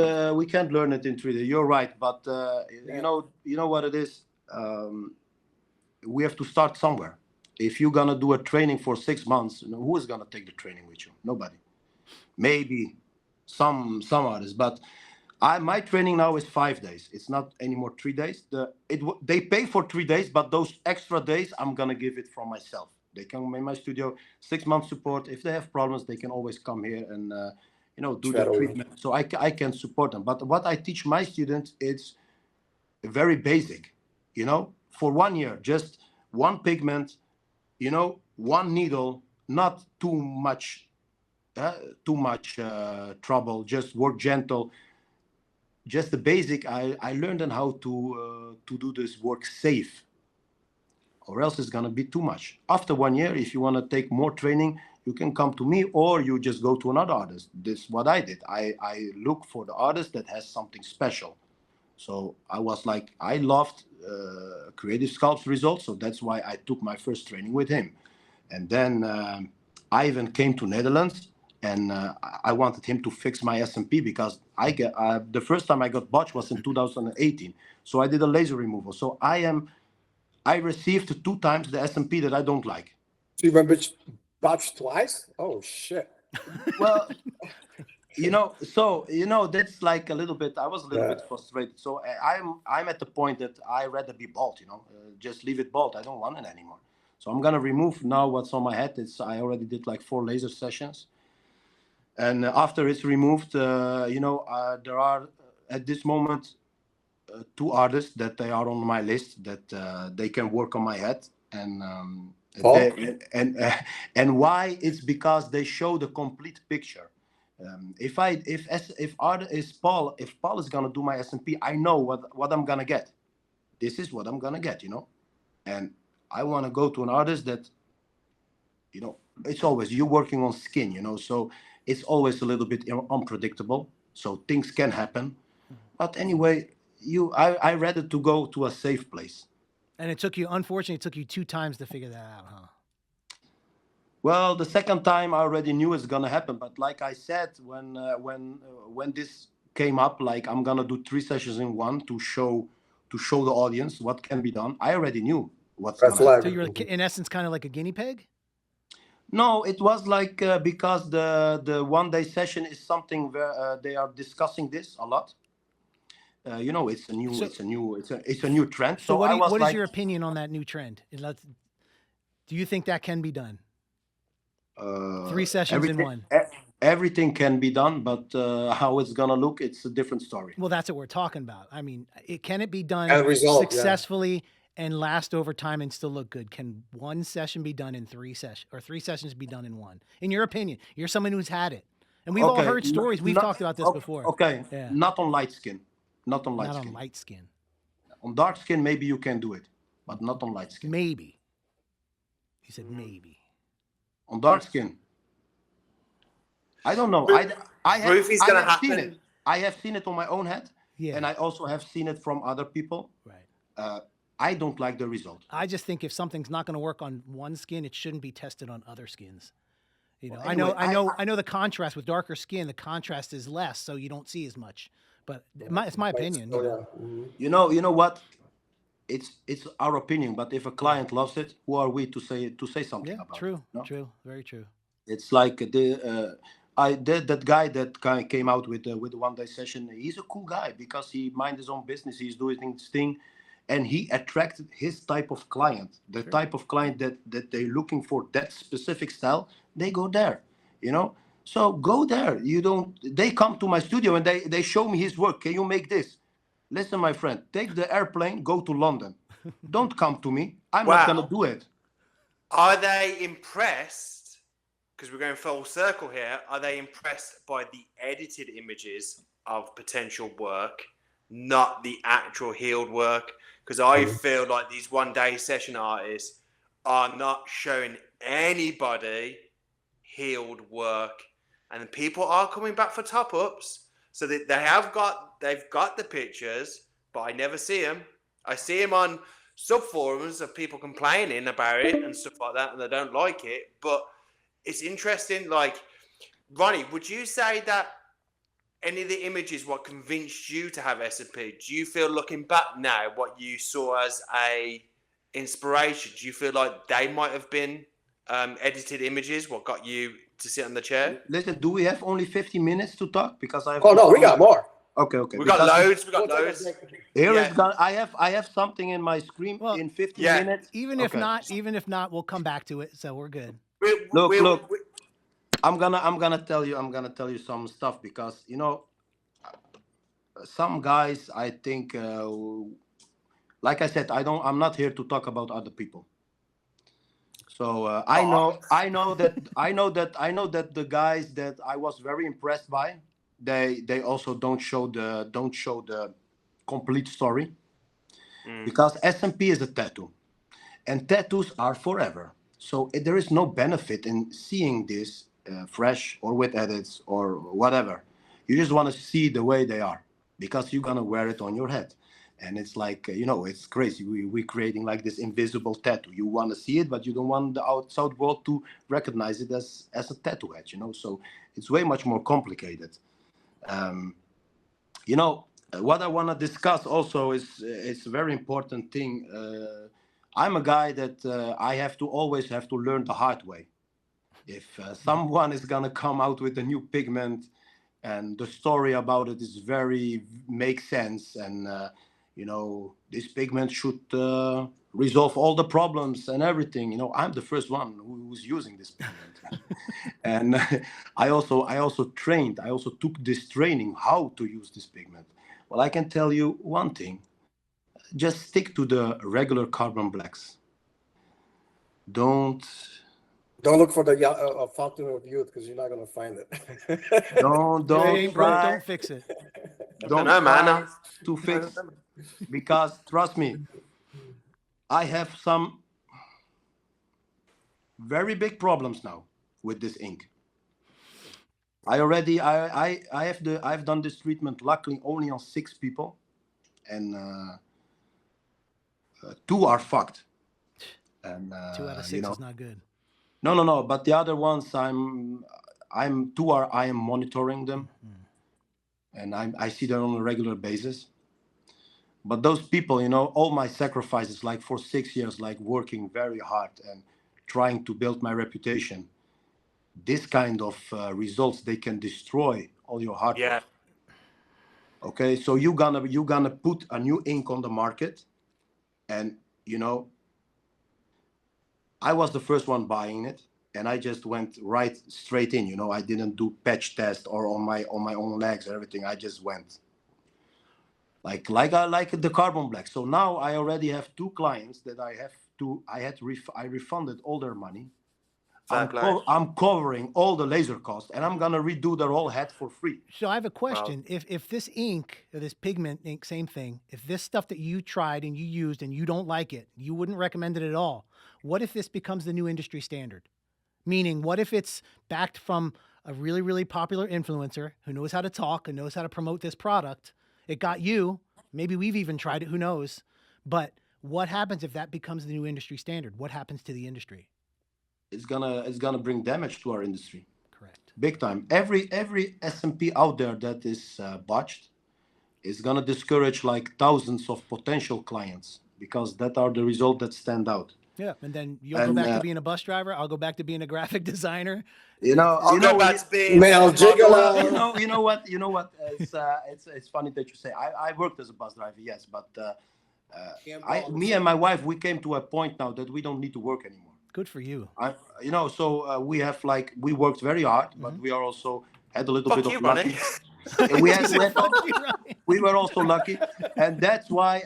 learn it in 3 days. You're right, but Yeah. you know what it is. We have to start somewhere. If you're gonna do a training for 6 months, who is gonna take the training with you? Nobody. Maybe some artists, but my training now is 5 days. It's not anymore 3 days. They pay for 3 days, but those extra days I'm gonna give it from myself. They come in my studio, 6 months support. If they have problems, they can always come here and do the treatment. So I can support them. But what I teach my students, it's very basic. For 1 year, just one pigment, one needle, not too much trouble. Just work gentle. Just the basic. I learned on how to do this work safe, or else it's gonna be too much. After 1 year, if you want to take more training, you can come to me, or you just go to another artist. This is what I did. I look for the artist that has something special. So I loved creative sculpts results, so that's why I took my first training with him. And then I even came to Netherlands, and I wanted him to fix my SMP, because the first time I got botched was in 2018. So I did a laser removal. So I received 2 times the SMP that I don't like. So you remember botched twice? Oh shit. Well, that's like a little bit. I was a little bit frustrated. So I'm at the point that I rather be bald. Just leave it bald. I don't want it anymore. So I'm gonna remove now what's on my head. I already did like 4 laser sessions, and after it's removed, there are at this moment 2 artists that they are on my list that they can work on my head, and and why? It's because they show the complete picture. If Paul is gonna do my SMP, I know what I'm gonna get. This is what I'm gonna get, and I want to go to an artist that, it's always you're working on skin, so it's always a little bit unpredictable. So things can happen, but anyway, I rather to go to a safe place. And unfortunately, it took you 2 times to figure that out, huh? Well, the second time I already knew it's gonna happen, but like I said, when this came up, like I'm gonna do 3 sessions in one to show the audience what can be done, I already knew what's gonna happen. So you're in essence kind of like a guinea pig? No, it was like because the 1 day session is something where they are discussing this a lot. It's a new trend. So what is your opinion on that new trend? Do you think that can be done? 3 sessions in one. Everything can be done, but how it's gonna look, it's a different story. Well, that's what we're talking about. I mean, can it be done successfully and last over time and still look good? Can 1 session be done in 3 sessions, or 3 sessions be done in 1? In your opinion, you're someone who's had it, and we've all heard stories. We've talked about this before. Okay, yeah. Not on light skin. Not on light skin. On dark skin, maybe you can do it, but not on light skin. Maybe. You said maybe. On dark skin. I don't know. I have seen it on my own head, and I also have seen it from other people. Right. I don't like the result. I just think if something's not going to work on one skin, it shouldn't be tested on other skins. Well, anyway, I know the contrast with darker skin, the contrast is less, so you don't see as much. But it's my opinion. You know what? It's our opinion. But if a client loves it, who are we to say something about it? True, true, very true. It's like that guy that came out with the 1 day session. He's a cool guy because he minds his own business. He's doing his thing, and he attracted his type of client, the type of client that they're looking for, that specific style. They go there, So go there. They come to my studio and they show me his work. Can you make this? Listen, my friend, take the airplane, go to London. Don't come to me. I'm not going to do it. Are they impressed? Because we're going full circle here. Are they impressed by the edited images of potential work, not the actual healed work? Because I feel like these 1 day session artists are not showing anybody healed work, and people are coming back for top ups. So they've got the pictures, but I never see them. I see them on sub forums of people complaining about it and stuff like that, and they don't like it. But it's interesting. Like, Ronnie, would you say that any of the images what convinced you to have SMP? Do you feel, looking back now, what you saw as a inspiration, do you feel like they might have been edited images what got you to sit on the chair? Listen, do we have only 50 minutes to talk? Because I have. Oh no, we got more. Okay. We got loads. Here is gone. I have something in my screen in 50 minutes. Even if not, we'll come back to it. So we're good. Look. I'm gonna tell you some stuff, because some guys, I think, like I said, I'm not here to talk about other people. So I know that the guys that I was very impressed by, they also don't show the complete story, because SMP is a tattoo, and tattoos are forever. So there is no benefit in seeing this fresh or with edits or whatever. You just want to see the way they are, because you're gonna wear it on your head. And it's like, it's crazy. We're creating like this invisible tattoo. You want to see it, but you don't want the outside world to recognize it as a tattoo head, So it's way much more complicated. What I want to discuss also is it's a very important thing. I'm a guy that I always have to learn the hard way. If someone is going to come out with a new pigment and the story about it is makes sense, and this pigment should resolve all the problems and everything. I'm the first one who's using this pigment. And I also took this training how to use this pigment. Well, I can tell you one thing. Just stick to the regular carbon blacks. Don't look for the fountain of youth, because you're not gonna find it. Don't fix it. Don't try to fix, because trust me, I have some very big problems now with this ink. I've done this treatment luckily only on 6 people, and 2 are fucked. And 2 out of 6 is not good. No. But the other ones, I am monitoring them, and I see them on a regular basis. But those people, all my sacrifices, like for 6 years, like working very hard and trying to build my reputation, this kind of results, they can destroy all your hard work. Okay, so you're gonna put a new ink on the market, and I was the first one buying it, and I just went right straight in. I didn't do patch test or on my own legs or everything. I just went like the carbon black. So now I already have 2 clients that I refunded all their money. I'm covering all the laser costs, and I'm gonna redo their whole head for free. So I have a question. If this ink, or this pigment ink, same thing, if this stuff that you tried and you used and you don't like it, you wouldn't recommend it at all, what if this becomes the new industry standard? Meaning, what if it's backed from a really, really popular influencer who knows how to talk and knows how to promote this product? It got you. Maybe we've even tried it. Who knows? But what happens if that becomes the new industry standard? What happens to the industry? It's gonna bring damage to our industry. Correct. Big time. Every SMP out there that is botched is gonna discourage like thousands of potential clients, because that are the results that stand out. Yeah, and then you'll go back to being a bus driver. I'll go back to being a graphic designer. I'll go back to being male gigolo. You know what? It's funny that you say. I worked as a bus driver, yes, but me and my wife, we came to a point now that we don't need to work anymore. Good for you. So we worked very hard, but we are also had a little bit of luck. We were also lucky, and that's why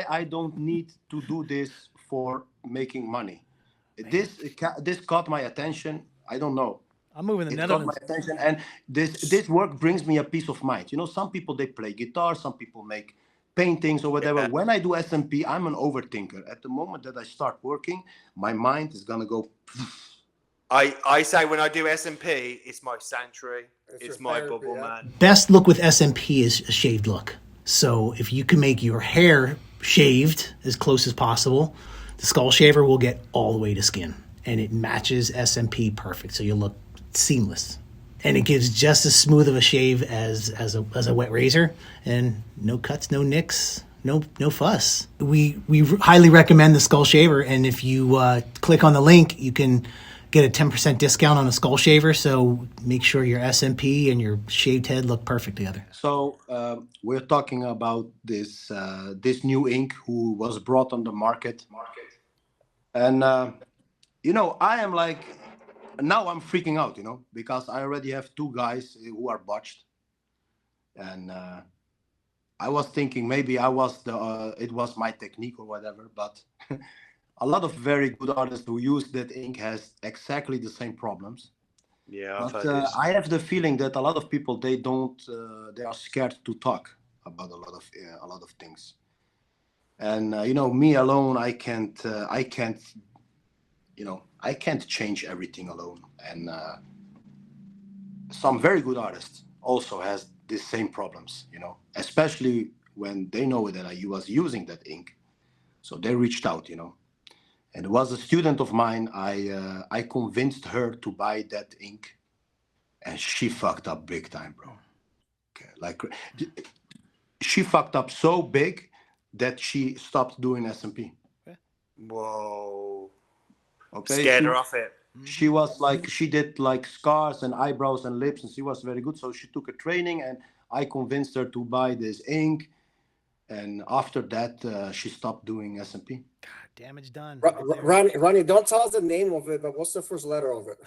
I don't need to do this for making money. This caught my attention. I don't know. I'm moving the Netherlands. Caught my attention, and this work brings me a peace of mind. Some people, they play guitar, some people make paintings or whatever. Yeah. When I do SMP, I'm an overthinker. At the moment that I start working, my mind is gonna go. I say when I do SMP, it's my sanctuary. It's my therapy, bubble, yeah. man. Best look with SMP is a shaved look. So if you can make your hair shaved as close as possible, the skull shaver will get all the way to skin, and it matches SMP perfect. So you'll look seamless, and it gives just as smooth of a shave as a wet razor, and no cuts, no nicks, no fuss. We highly recommend the skull shaver, and if you click on the link, you can get a 10% discount on a skull shaver. So make sure your SMP and your shaved head look perfect together. So we're talking about this new ink who was brought on the market, and I am like, now I'm freaking out, because I already have 2 guys who are botched, and I was thinking maybe I was it was my technique or whatever, but a lot of very good artists who use that ink has exactly the same problems. Yeah, I've But heard this. I have the feeling that a lot of people they are scared to talk about a lot of things, and me alone, I can't change everything alone, and some very good artists also has the same problems, especially when they know that I was using that ink, so they reached out, and it was a student of mine. I convinced her to buy that ink, and she fucked up big time, bro. Okay, like she fucked up so big that she stopped doing SMP. Whoa. Okay, Scared her off it. she was like, she did like scars and eyebrows and lips, and she was very good. So she took a training, and I convinced her to buy this ink. And after that, she stopped doing SMP. God, damage done. Ronnie, don't tell us the name of it, but what's the first letter of it?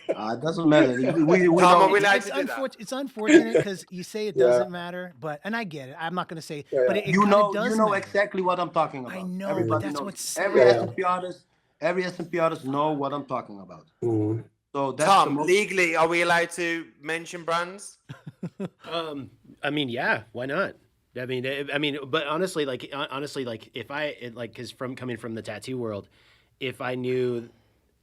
It doesn't matter. We Tom, know. are we allowed to do that? It's unfortunate because you say it doesn't matter, and I get it. I'm not going to say, but it you know, does matter. exactly what I'm talking about. I know, Everybody but that's knows. what's Every SMP artist know what I'm talking about. Mm-hmm. So that's Tom, legally, are we allowed to mention brands? I mean, yeah, why not? I mean, but honestly, like if because coming from the tattoo world, if I knew,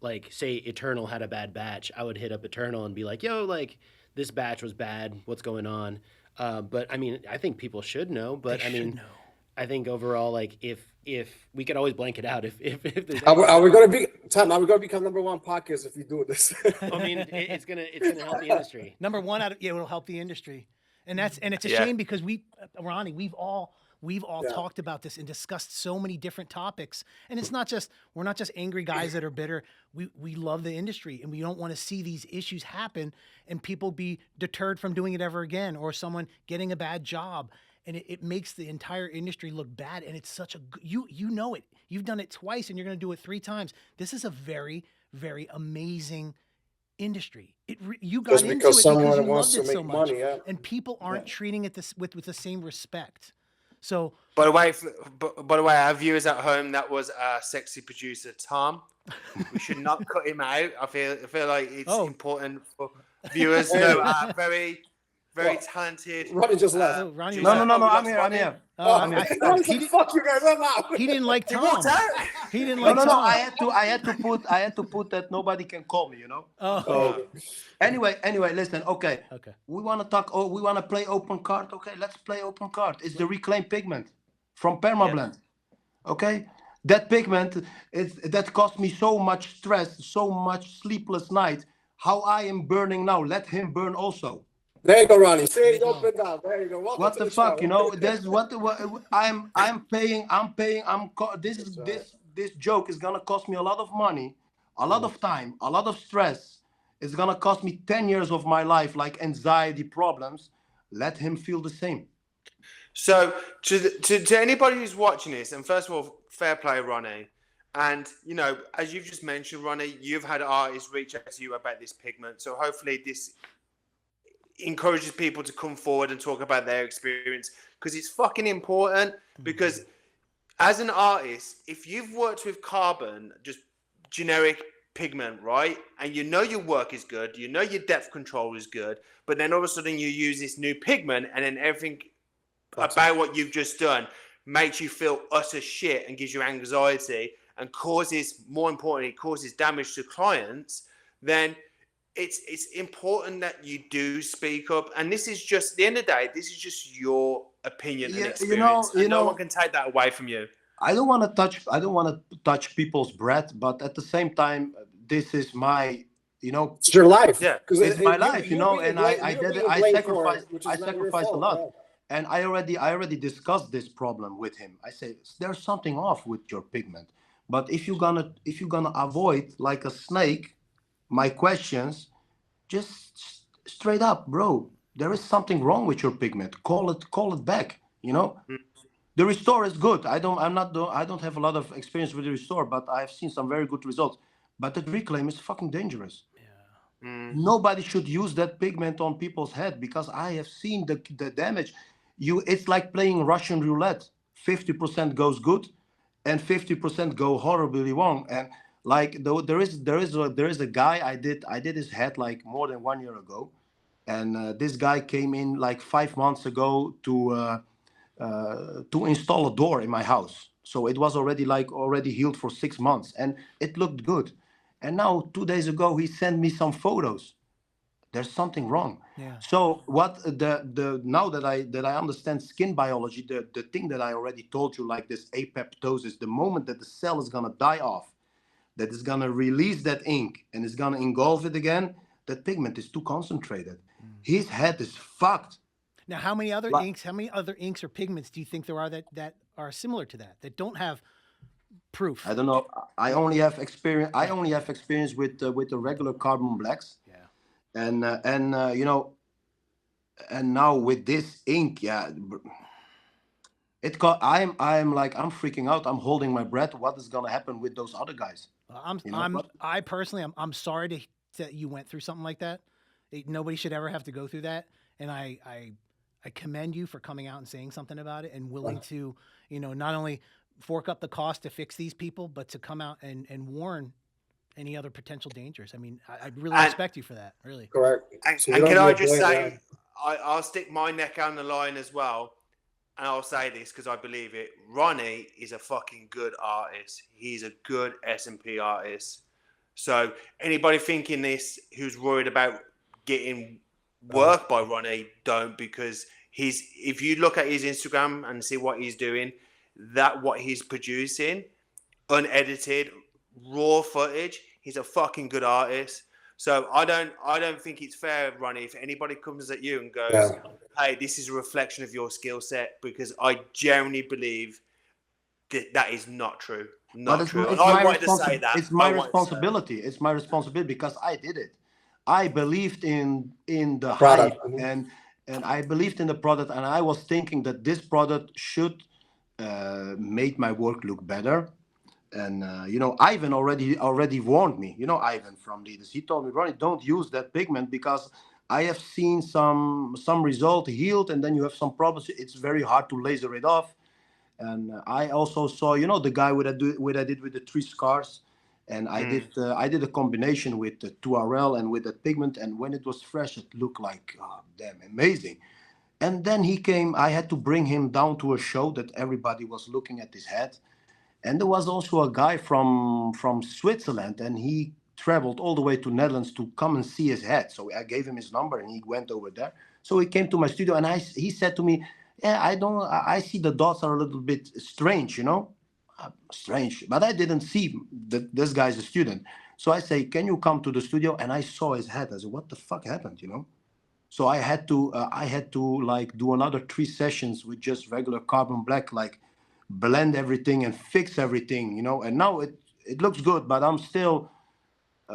like, say Eternal had a bad batch, I would hit up Eternal and be like, yo, like, this batch was bad. What's going on? But I mean, I think people should know. But I think overall, like, if we could always blank it out. If there's are we going to be Tom? Are we going to become #1 podcast if you do this? I mean, it's gonna help the industry. #1 it'll help the industry. And it's a shame because Ronnie, we've all talked about this and discussed so many different topics. And it's not just, we're not just angry guys that are bitter. We love the industry, and we don't want to see these issues happen and people be deterred from doing it ever again, or someone getting a bad job. And it makes the entire industry look bad. And it's such a, you know it. You've done it twice, and you're going to do it 3 times. This is a very, very amazing industry. You got into it because you loved it so much, and people aren't treating it with the same respect. So, by the way, our viewers at home, that was our sexy producer Tom. We should not cut him out. I feel like it's important for viewers to know our very talented. Ronnie just left. No, I'm here. Fuck you guys, I'm out. He didn't like Tom. He didn't like Tom. No. I had to put that nobody can call me. Anyway, listen. Okay. We want to talk. We want to play open card. Okay, let's play open card. It's the reclaimed pigment from Permablend. Okay, that pigment that cost me so much stress, so much sleepless night. How I am burning now. Let him burn also. There you go, Ronnie. Say it open down. There you go. Welcome what to the fuck, show. That's what I'm paying. This joke is gonna cost me a lot of money, a lot of time, a lot of stress. It's gonna cost me 10 years of my life, like anxiety problems. Let him feel the same. So to anybody who's watching this, and first of all, fair play, Ronnie. And, as you've just mentioned, Ronnie, you've had artists reach out to you about this pigment. So hopefully this encourages people to come forward and talk about their experience, because it's fucking important. Because as an artist, if you've worked with carbon, just generic pigment, right, and your work is good, your depth control is good, but then all of a sudden you use this new pigment, and then everything about what you've just done makes you feel utter shit and gives you anxiety and more importantly, causes damage to clients, then it's important that you do speak up. And this is just, at the end of the day, this is just your opinion and experience. And no one can take that away from you. I don't want to touch people's breath, but at the same time, this is my, it's your life. Yeah, it's my life, and I sacrificed a lot. Yeah. And I already discussed this problem with him. I say there's something off with your pigment, but if you're gonna avoid like a snake my questions, just straight up, bro, there is something wrong with your pigment. Call it back. The restore is good. I don't have a lot of experience with the restore, but I've seen some very good results. But the reclaim is fucking dangerous. Yeah. Nobody should use that pigment on people's head, because I have seen the damage. It's like playing Russian roulette. 50% goes good, and 50% go horribly wrong. And like there is a guy I did his head like more than 1 year ago, and this guy came in like 5 months ago to install a door in my house. So it was already healed for 6 months, and it looked good. And now 2 days ago he sent me some photos. There's something wrong. Yeah. So what now that I understand skin biology, the thing that I already told you, like this apoptosis, the moment that the cell is gonna die off, that is gonna release that ink and is gonna engulf it again, that pigment is too concentrated. His head is fucked. Now, how many other inks or pigments do you think there are that are similar to that don't have proof? I don't know. I only have experience. I only have experience with the regular carbon blacks. Yeah. And and now with this ink, yeah, I'm freaking out. I'm holding my breath. What is gonna happen with those other guys? I personally, I'm sorry that you went through something like that. Nobody should ever have to go through that. And I commend you for coming out and saying something about it and willing to, not only fork up the cost to fix these people, but to come out and warn any other potential dangers. I mean, I really respect you for that, really. Correct. And can I just say, I'll stick my neck on the line as well, and I'll say this because I believe it. Ronnie is a fucking good artist. He's a good SMP artist. So anybody thinking this who's worried about getting work by Ronnie, don't, because if you look at his Instagram and see what he's doing, what he's producing, unedited, raw footage, he's a fucking good artist. So I don't think it's fair, Ronnie, if anybody comes at you and goes, hey, this is a reflection of your skill set, because I genuinely believe that is not true. Not true. And I wanted to say that. It's my responsibility. It's my responsibility because I did it. I believed in the product, and I believed in the product, and I was thinking that this product should make my work look better. And Ivan already warned me. Ivan from Leaders. He told me, Ronnie, don't use that pigment because I have seen some result healed, and then you have some problems. It's very hard to laser it off. And I also saw, the guy what I did with the 3 scars. And I did a combination with the 2RL and with the pigment, and when it was fresh, it looked like damn amazing. And then he came. I had to bring him down to a show that everybody was looking at his head, and there was also a guy from Switzerland, and he traveled all the way to Netherlands to come and see his head. So I gave him his number, and he went over there. So he came to my studio, and he said to me, "Yeah, I see the dots are a little bit strange, strange, but I didn't see that this guy's a student." So I say, "Can you come to the studio?" And I saw his head. I said, "What the fuck happened?" So I had to like do another 3 sessions with just regular carbon black, like blend everything and fix everything, And now it looks good, but I'm still,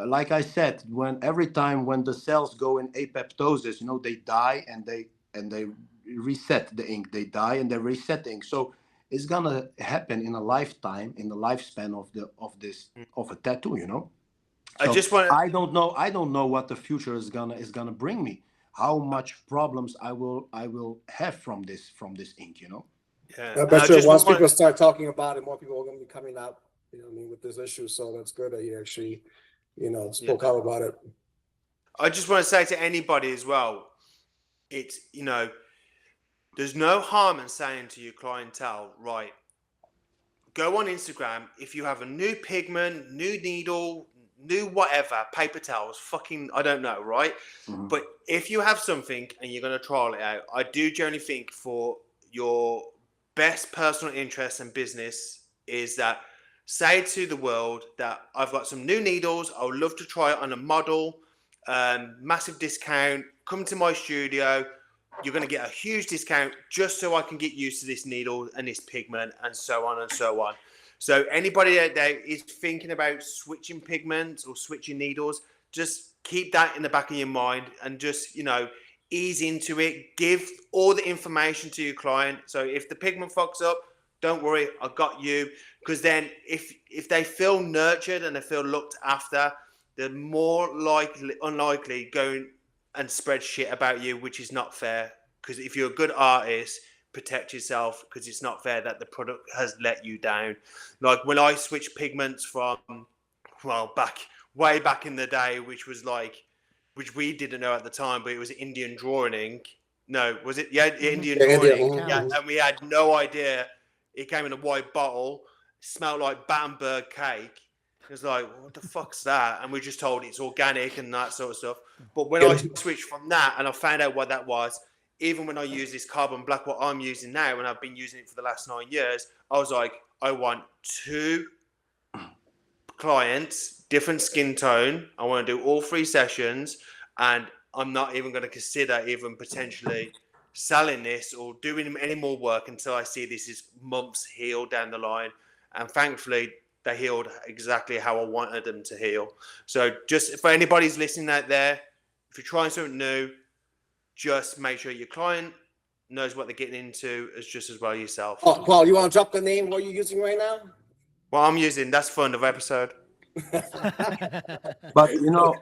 like I said, every time when the cells go in apoptosis, they die and they reset the ink. They die and they reset the ink. So it's gonna happen in a lifetime, in the lifespan of a tattoo, So I don't know what the future is gonna bring me. How much problems I will have from this ink, Yeah. I bet you once people start talking about it, more people are gonna be coming out, with this issue. So that's good that you actually, spoke out about it. I just want to say to anybody as well, it's there's no harm in saying to your clientele, right, go on Instagram. If you have a new pigment, new needle, new whatever, paper towels, fucking, I don't know, right? Mhm. But if you have something and you're going to trial it out, I do generally think for your best personal interest and business is that say to the world that I've got some new needles. I would love to try it on a model, massive discount. Come to my studio. You're going to get a huge discount just so I can get used to this needle and this pigment and so on and so on. So anybody out there is thinking about switching pigments or switching needles, just keep that in the back of your mind and just, you know, ease into it. Give all the information to your client. So if the pigment fucks up, don't worry, I got you. Because then if they feel nurtured and they feel looked after, they're more unlikely going and spread shit about you, which is not fair. Because if you're a good artist, protect yourself, because it's not fair that the product has let you down. Like when I switched pigments from, well, way back in the day, which we didn't know at the time, but it was Indian drawing ink. No, was it? Yeah, Indian drawing ink. Yeah, and we had no idea. It came in a white bottle, smelled like Battenberg cake. It was like, what the fuck's that? And we just told it's organic and that sort of stuff. But when I switched from that and I found out what that was, even when I use this carbon black, what I'm using now, and I've been using it for the last 9 years, I was like, I want 2 clients, different skin tone. I want to do all 3 sessions, and I'm not even going to consider even potentially selling this or doing any more work until I see this is months healed down the line. And thankfully, they healed exactly how I wanted them to heal. So just for anybody's listening out there, if you're trying something new, just make sure your client knows what they're getting into as just as well yourself. Oh, Paul, you want to drop the name what you're using right now? Well, I'm using, that's for another episode. But you know,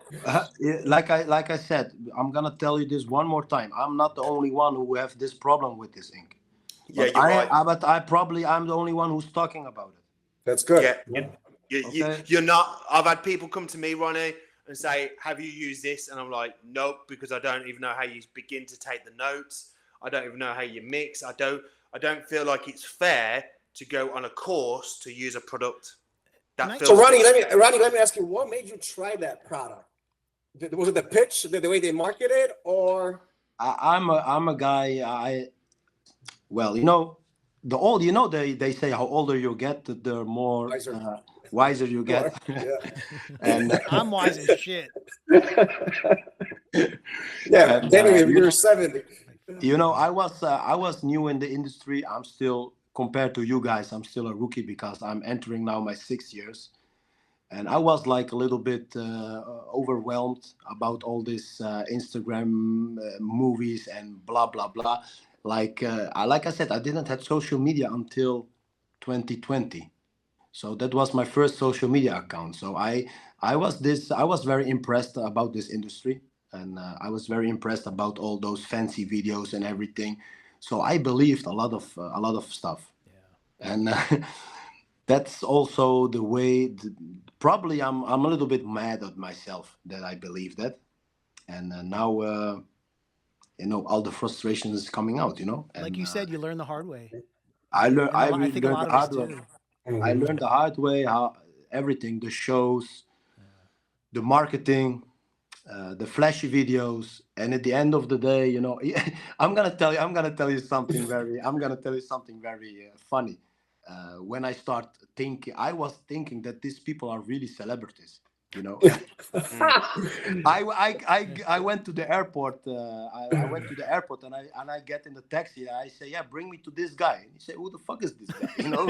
like I said, I'm gonna tell you this one more time. I'm not the only one who have this problem with this ink. Yeah, you're right. But I'm the only one who's talking about it. That's good. Yeah, you're not. I've had people come to me, Ronnie, and say, have you used this? And I'm like, nope, because I don't even know how you begin to take the notes. I don't even know how you mix. I don't feel like it's fair to go on a course to use a product. So Ronnie, let me ask you, what made you try that product? Was it the pitch, the way they market it, or? I'm a guy. Well, you know, they say how older you get, the more wiser you get. Yeah. And I'm wise as shit. Yeah, anyway, you're 70. You know, I was new in the industry. I'm still, compared to you guys, I'm still a rookie because I'm entering now my 6 years. And I was like a little bit overwhelmed about all this Instagram movies and blah, blah, blah. Like I said, I didn't have social media until 2020. So that was my first social media account. So I was very impressed about this industry. And I was very impressed about all those fancy videos and everything. So I believed a lot of stuff. Yeah. And that's also the way. Probably I'm a little bit mad at myself that I believe that. And now you know, all the frustration is coming out. You know. And, like you said, you learn the hard way. I learned think a lot the of us hard way. do. I learned the hard way how everything, the shows, the marketing. The flashy videos, and at the end of the day, you know, I'm gonna tell you something very funny. When I start thinking, I was thinking that these people are really celebrities, you know. I went to the airport. I went to the airport, and I get in the taxi. I say, yeah, bring me to this guy. And he said, who the fuck is this guy? You know,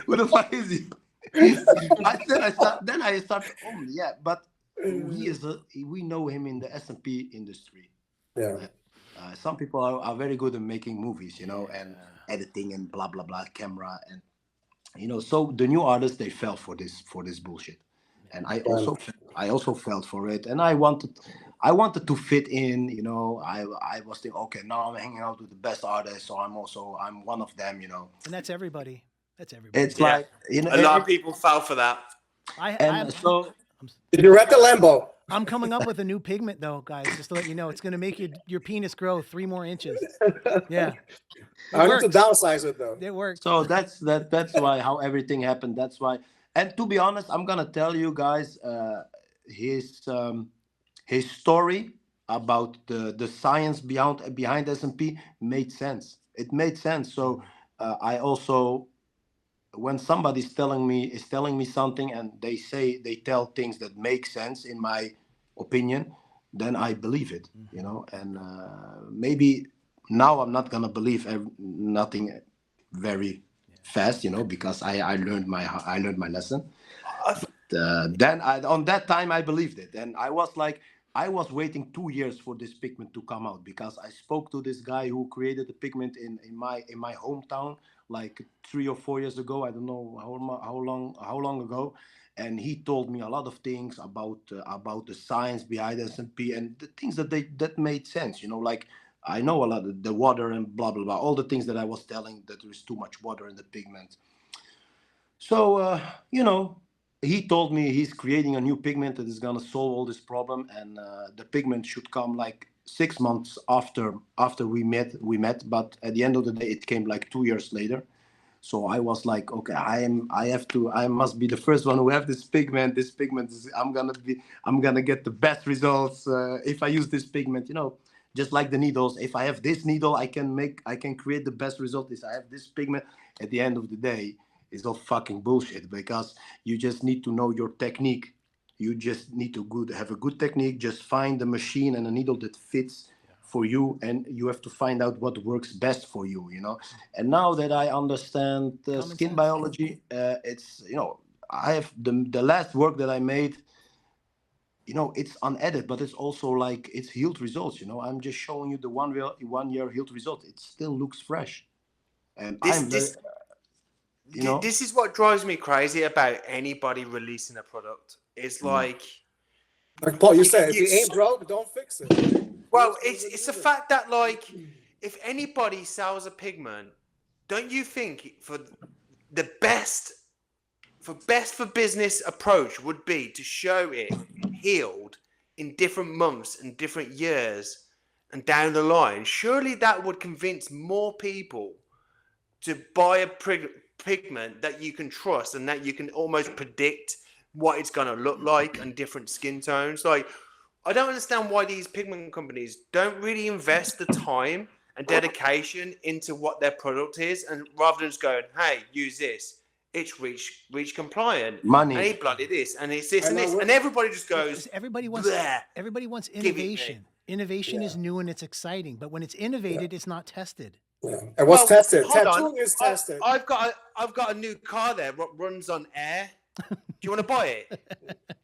who the fuck is he? I start. Oh yeah, but. We know him in the SMP industry. Yeah. Some people are very good at making movies, you know, and editing and blah blah blah, camera, and you know. So the new artists, they fell for this bullshit, and I also felt for it, and I wanted to fit in, you know. I was thinking, okay, now I'm hanging out with the best artists, so I'm one of them, you know. And that's everybody. It's like, you know, a lot of people fell for that. Did you rent the Lambo? I'm coming up with a new pigment though, guys. Just to let you know, it's going to make your penis grow 3 more inches. Yeah, I need to downsize it though. It works. So that's why how everything happened. That's why. And to be honest, I'm gonna tell you guys, his story about the science behind SMP made sense. It made sense. So I also, when somebody's telling me something and they tell things that make sense in my opinion, then I believe it, you know. And maybe now I'm not gonna believe nothing very fast, you know, because I learned my lesson. Then on that time I believed it, and I was waiting 2 years for this pigment to come out, because I spoke to this guy who created the pigment in my hometown like 3 or 4 years ago. I don't know how long ago, and he told me a lot of things about the science behind SMP and the things that made sense. You know, like I know a lot of the water and blah blah blah, all the things that I was telling, that there is too much water in the pigment. So you know, he told me he's creating a new pigment that is gonna solve all this problem, and the pigment should come like 6 months after we met. But at the end of the day, it came like 2 years later. So I was like, okay, I must be the first one who have this pigment. This pigment is, I'm gonna get the best results if I use this pigment. You know, just like the needles. If I have this needle, I can create the best result. If I have this pigment, at the end of the day, it's all fucking bullshit, because you just need to know your technique. You just need to have a good technique. Just find the machine and a needle that fits for you, and you have to find out what works best for you, you know. And now that I understand skin biology, it's, you know, I have the last work that I made, you know, it's unedited, but it's also like it's healed results, you know. I'm just showing you the 1 year healed result. It still looks fresh, and this is what drives me crazy about anybody releasing a product. It's like Paul, you said, if it ain't broke, don't fix it. Well, it's the fact that, like, if anybody sells a pigment, don't you think for best for business approach would be to show it healed in different months and different years and down the line? Surely that would convince more people to buy a pigment that you can trust and that you can almost predict what it's going to look like and different skin tones. Like, I don't understand why these pigment companies don't really invest the time and dedication into what their product is, and rather than just going, hey, use this, it's reach compliant, money, and he bloody this, and it's this and this, and everybody just goes. Everybody wants innovation. Innovation is new and it's exciting, but when it's innovated, it's not tested. Yeah. And what's tested? Tattooing is tested. I've got a new car there that runs on air. Do you want to buy it?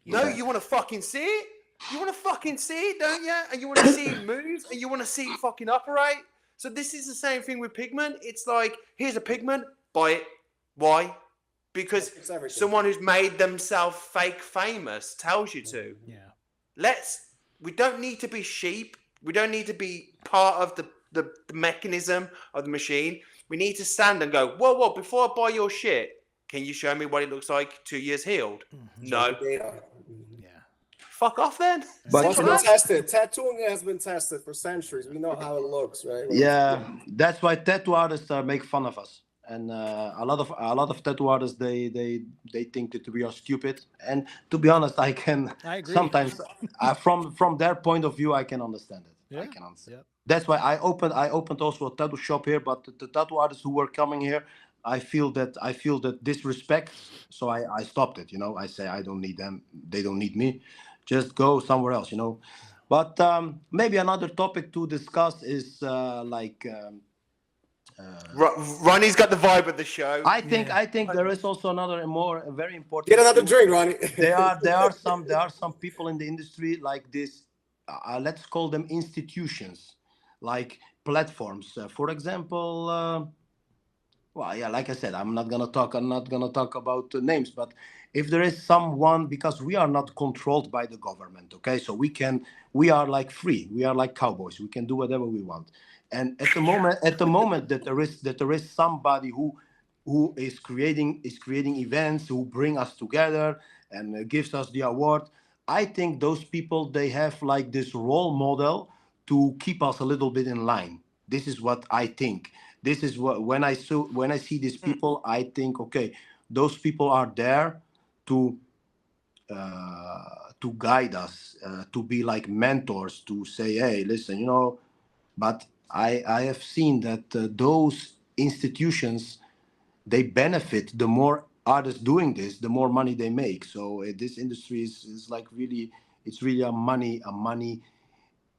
No, you want to fucking see it? You want to fucking see it, don't you? And you want to see it move, and you want to see it fucking operate. So this is the same thing with pigment. It's like, here's a pigment, buy it. Why? Because someone who's made themselves fake famous tells you to. Yeah. We don't need to be sheep. We don't need to be part of the mechanism of the machine. We need to stand and go, whoa, before I buy your shit, can you show me what it looks like 2 years healed? Mm-hmm. No. Yeah. Fuck off then. But it's been tested. Tattooing has been tested for centuries. We know how it looks, right? Yeah, that's why tattoo artists make fun of us, and a lot of tattoo artists they think that we are stupid. And to be honest, I agree. Sometimes from their point of view, I can understand it. Yeah. I can understand. Yeah. That's why I opened also a tattoo shop here. But the tattoo artists who were coming here, I feel that disrespect, so I stopped it. You know, I say I don't need them. They don't need me. Just go somewhere else, you know. But maybe another topic to discuss is Ronnie's got the vibe of the show. I think there is also another very important. Get another drink, Ronnie. there are some people in the industry like this. Let's call them institutions, like platforms. For example. Well, yeah, like I said, I'm not gonna talk about names, but if there is someone, because we are not controlled by the government, okay, so we are like free, we are like cowboys, we can do whatever we want. And at the moment that there is somebody who is creating events, who bring us together and gives us the award, I think those people, they have like this role model to keep us a little bit in line. This is what I think. This is what, when I see these people, I think, okay, those people are there to guide us, to be like mentors, to say, hey, listen, you know. But I have seen that those institutions, they benefit the more artists doing this, the more money they make. So this industry is like really, it's really a money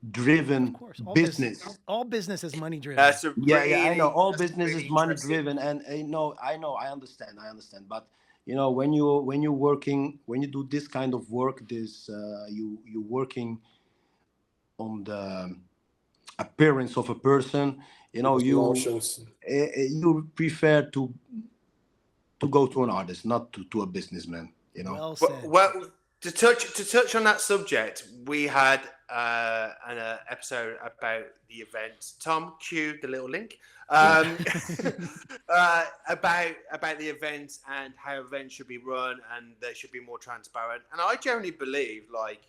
driven Of course, business. All business is money driven. That's a Yeah, I know. All that's business really is money interesting. driven, and I know, I understand. But you know, when you're working, when you do this kind of work, this you're working on the appearance of a person. You know, Emotions. you prefer to go to an artist, not to a businessman. You know. Well said. Well, to touch on that subject, we had an episode about the event. Tom, cue the little link. About the event and how events should be run, and they should be more transparent. And I generally believe, like,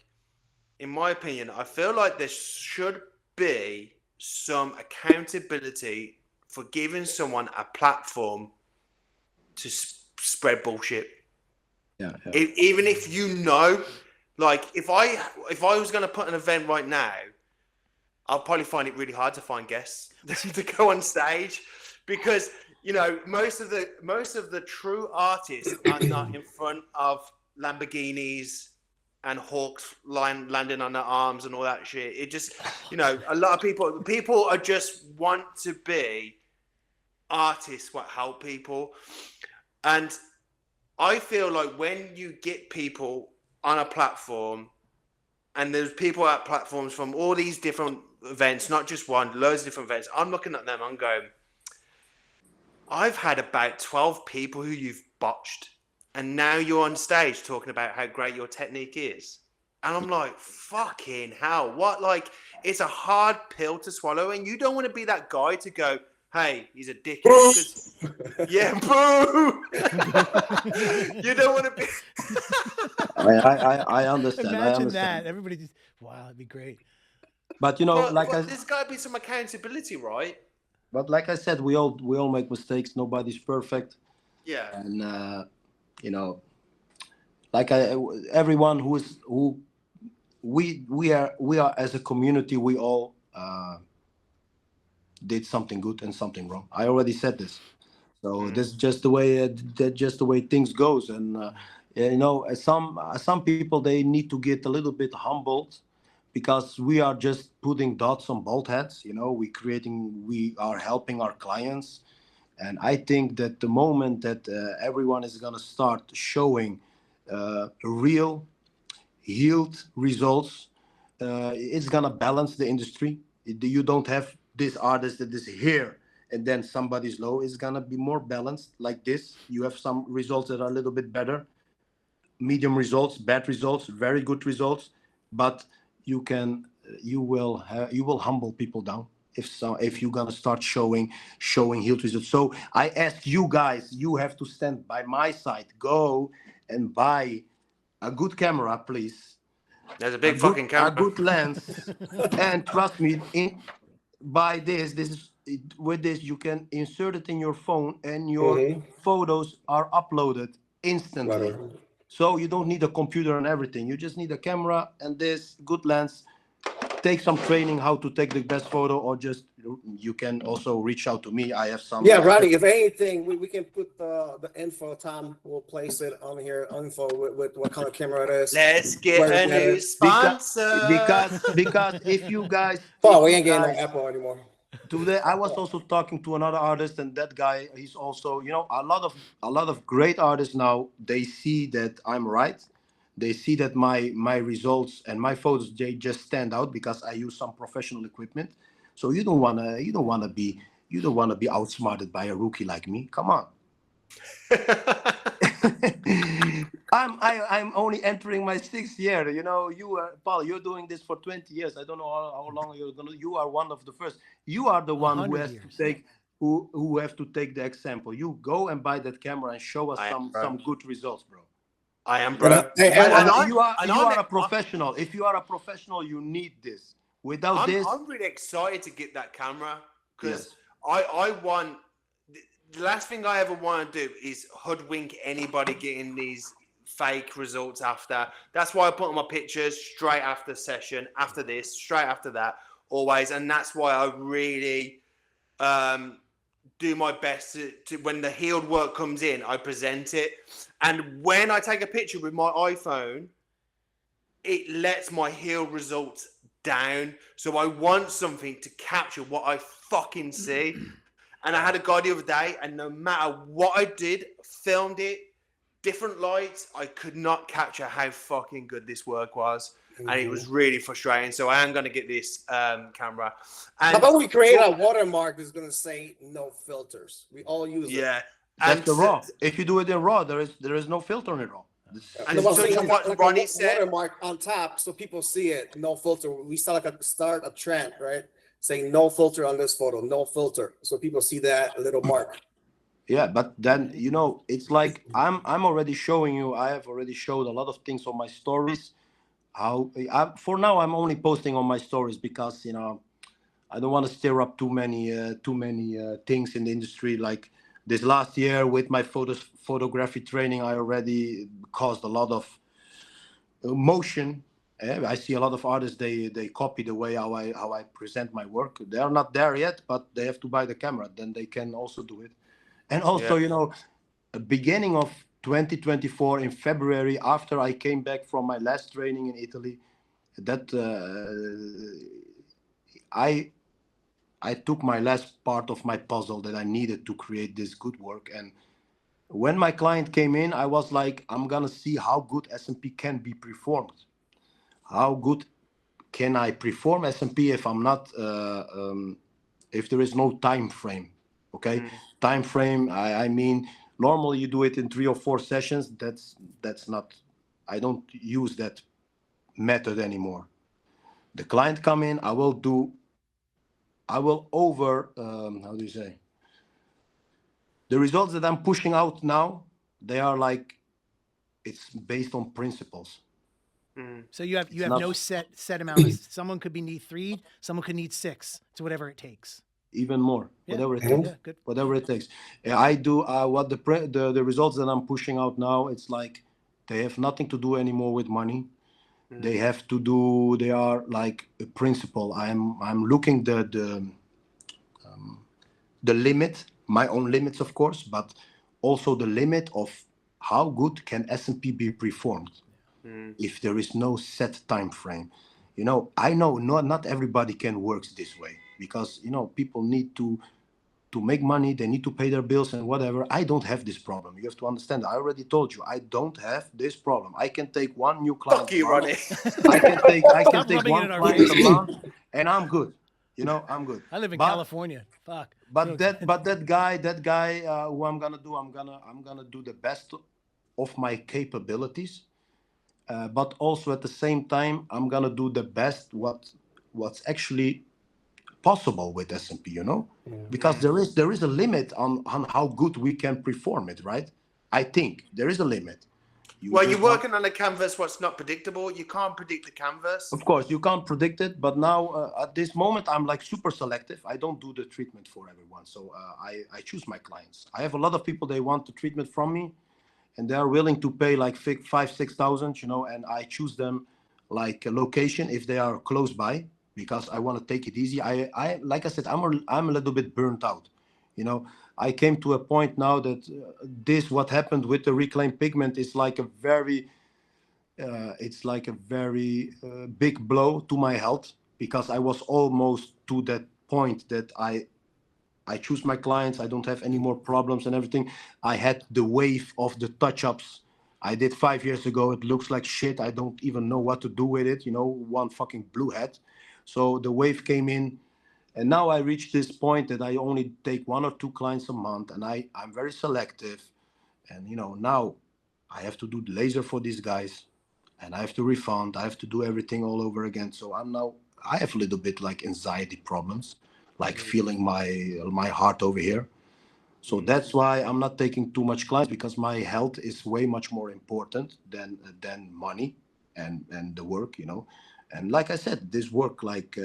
in my opinion, I feel like there should be some accountability for giving someone a platform to spread bullshit. Yeah. Even if you know, like, if I was going to put an event right now, I'll probably find it really hard to find guests to go on stage, because, you know, most of the true artists are not in front of Lamborghinis and hawks landing on their arms and all that shit. It just, you know, a lot of people are just want to be artists what help people. And I feel like when you get people on a platform, and there's people at platforms from all these different events, not just one, loads of different events, I'm looking at them, I'm going, I've had about 12 people who you've botched, and now you're on stage talking about how great your technique is. And I'm like, fucking hell, what? Like, it's a hard pill to swallow, and you don't want to be that guy to go, hey, he's a dickhead. Yeah, boo. You don't want to be. I understand. Imagine I understand. that. Everybody just, wow, it'd be great. But you know, But there's got to be some accountability, right? But like I said, we all make mistakes. Nobody's perfect. Yeah. And you know, like everyone who we are as a community, we all did something good and something wrong. I already said this. So that's just the way things goes. And you know, some people, they need to get a little bit humbled, because we are just putting dots on both heads. You know, we are helping our clients. And I think that the moment that everyone is going to start showing real healed results, it's going to balance the industry. You don't have this artist that is here and then somebody's low. It's going to be more balanced like this. You have some results that are a little bit better, medium results, bad results, very good results. But you will humble people down if you're gonna start showing healed results. So I ask you guys, you have to stand by my side. Go and buy a good camera, please. There's a big fucking camera. A good lens, and trust me, buy this. With this you can insert it in your phone, and your photos are uploaded instantly. Right. So you don't need a computer and everything. You just need a camera and this good lens. Take some training how to take the best photo, or just you can also reach out to me. I have some. Yeah, Ronnie, if anything, we can put the info. Tom will place it on here, info with what kind of camera it is. Let's get a new sponsor. Because if you guys, Paul, we ain't getting no Apple anymore. Today I was also talking to another artist, and that guy, he's also, you know, a lot of great artists now, they see that I'm right. They see that my results and my photos, they just stand out because I use some professional equipment. So you don't wanna be outsmarted by a rookie like me. Come on. I'm only entering my 6th year. You know, Paul, you're doing this for 20 years. I don't know how long you're gonna. You are one of the first. You are the one who has to take who have to take the example. You go and buy that camera and show us some good results, bro. I am, bro. You are a professional. If you are a professional, you need this. Without this, I'm really excited to get that camera because I want. The last thing I ever want to do is hoodwink anybody getting these fake results after. That's why I put on my pictures straight after session, after this, straight after that, always. And that's why I really do my best to when the healed work comes in, I present it. And when I take a picture with my iPhone, it lets my healed results down. So I want something to capture what I fucking see. And I had a guy the other day, and no matter what I did, filmed it, different lights, I could not capture how fucking good this work was. And it was really frustrating. So I am going to get this camera. And how about we create a watermark that's going to say no filters? We all use it. Yeah. That's the RAW. If you do it in RAW, there is no filter in RAW. And what Ronnie said, watermark on top so people see it. No filter. We start a trend, right? Saying no filter on this photo, no filter, so people see that little mark. Yeah, but then it's like I'm already showing you. I have already showed a lot of things on my stories. For now I'm only posting on my stories because I don't want to stir up too many things in the industry. Like this last year with my photography training, I already caused a lot of motion. I see a lot of artists, they copy the way how I present my work. They are not there yet, but they have to buy the camera. Then they can also do it. And also, beginning of 2024 in February, after I came back from my last training in Italy, that I took my last part of my puzzle that I needed to create this good work. And when my client came in, I was like, I'm gonna see how good SMP can be performed. How good can I perform SMP if I'm not, if there is no time frame? Okay, time frame. I mean, normally you do it in 3 or 4 sessions. That's not. I don't use that method anymore. The client come in. I will over. How do you say? The results that I'm pushing out now, they are like, it's based on principles. So you have no set amount. Someone could need 3, someone could need 6. So whatever it takes. Even more, whatever it takes. Yeah, good. Whatever it takes. I do what the results that I'm pushing out now. It's like they have nothing to do anymore with money. They have to do. They are like a principle. I'm looking the limit, my own limits, of course, but also the limit of how good can SMP be performed. If there is no set time frame. I know not everybody can work this way because people need to make money, they need to pay their bills and whatever. I don't have this problem. You have to understand. I already told you I don't have this problem. I can take one new client. Fuck you, Ronnie. I can take one client a month and I'm good. I'm good. I live in California. Fuck. But that guy who I'm gonna do the best of my capabilities. But also at the same time, I'm gonna do the best what's actually possible with SMP, because there is a limit on how good we can perform it, right? I think there is a limit. You're working on a canvas what's not predictable. You can't predict the canvas. Of course, you can't predict it. But now at this moment, I'm like super selective. I don't do the treatment for everyone, so I choose my clients. I have a lot of people, they want the treatment from me. And they are willing to pay like 5,000-6,000, and I choose them like a location if they are close by because I want to take it easy. I like I said, I'm a little bit burnt out. I came to a point now that what happened with the reclaimed pigment is like a very, big blow to my health because I was almost to that point that I choose my clients. I don't have any more problems and everything. I had the wave of the touch-ups I did 5 years ago. It looks like shit. I don't even know what to do with it. One fucking blue hat. So the wave came in, and now I reached this point that I only take 1 or 2 clients a month, and I'm very selective. And now I have to do the laser for these guys, and I have to refund. I have to do everything all over again. So I have a little bit like anxiety problems. Like feeling my heart over here, So that's why I'm not taking too much clients, because my health is way much more important than money and the work, you know. And like I said, this work, like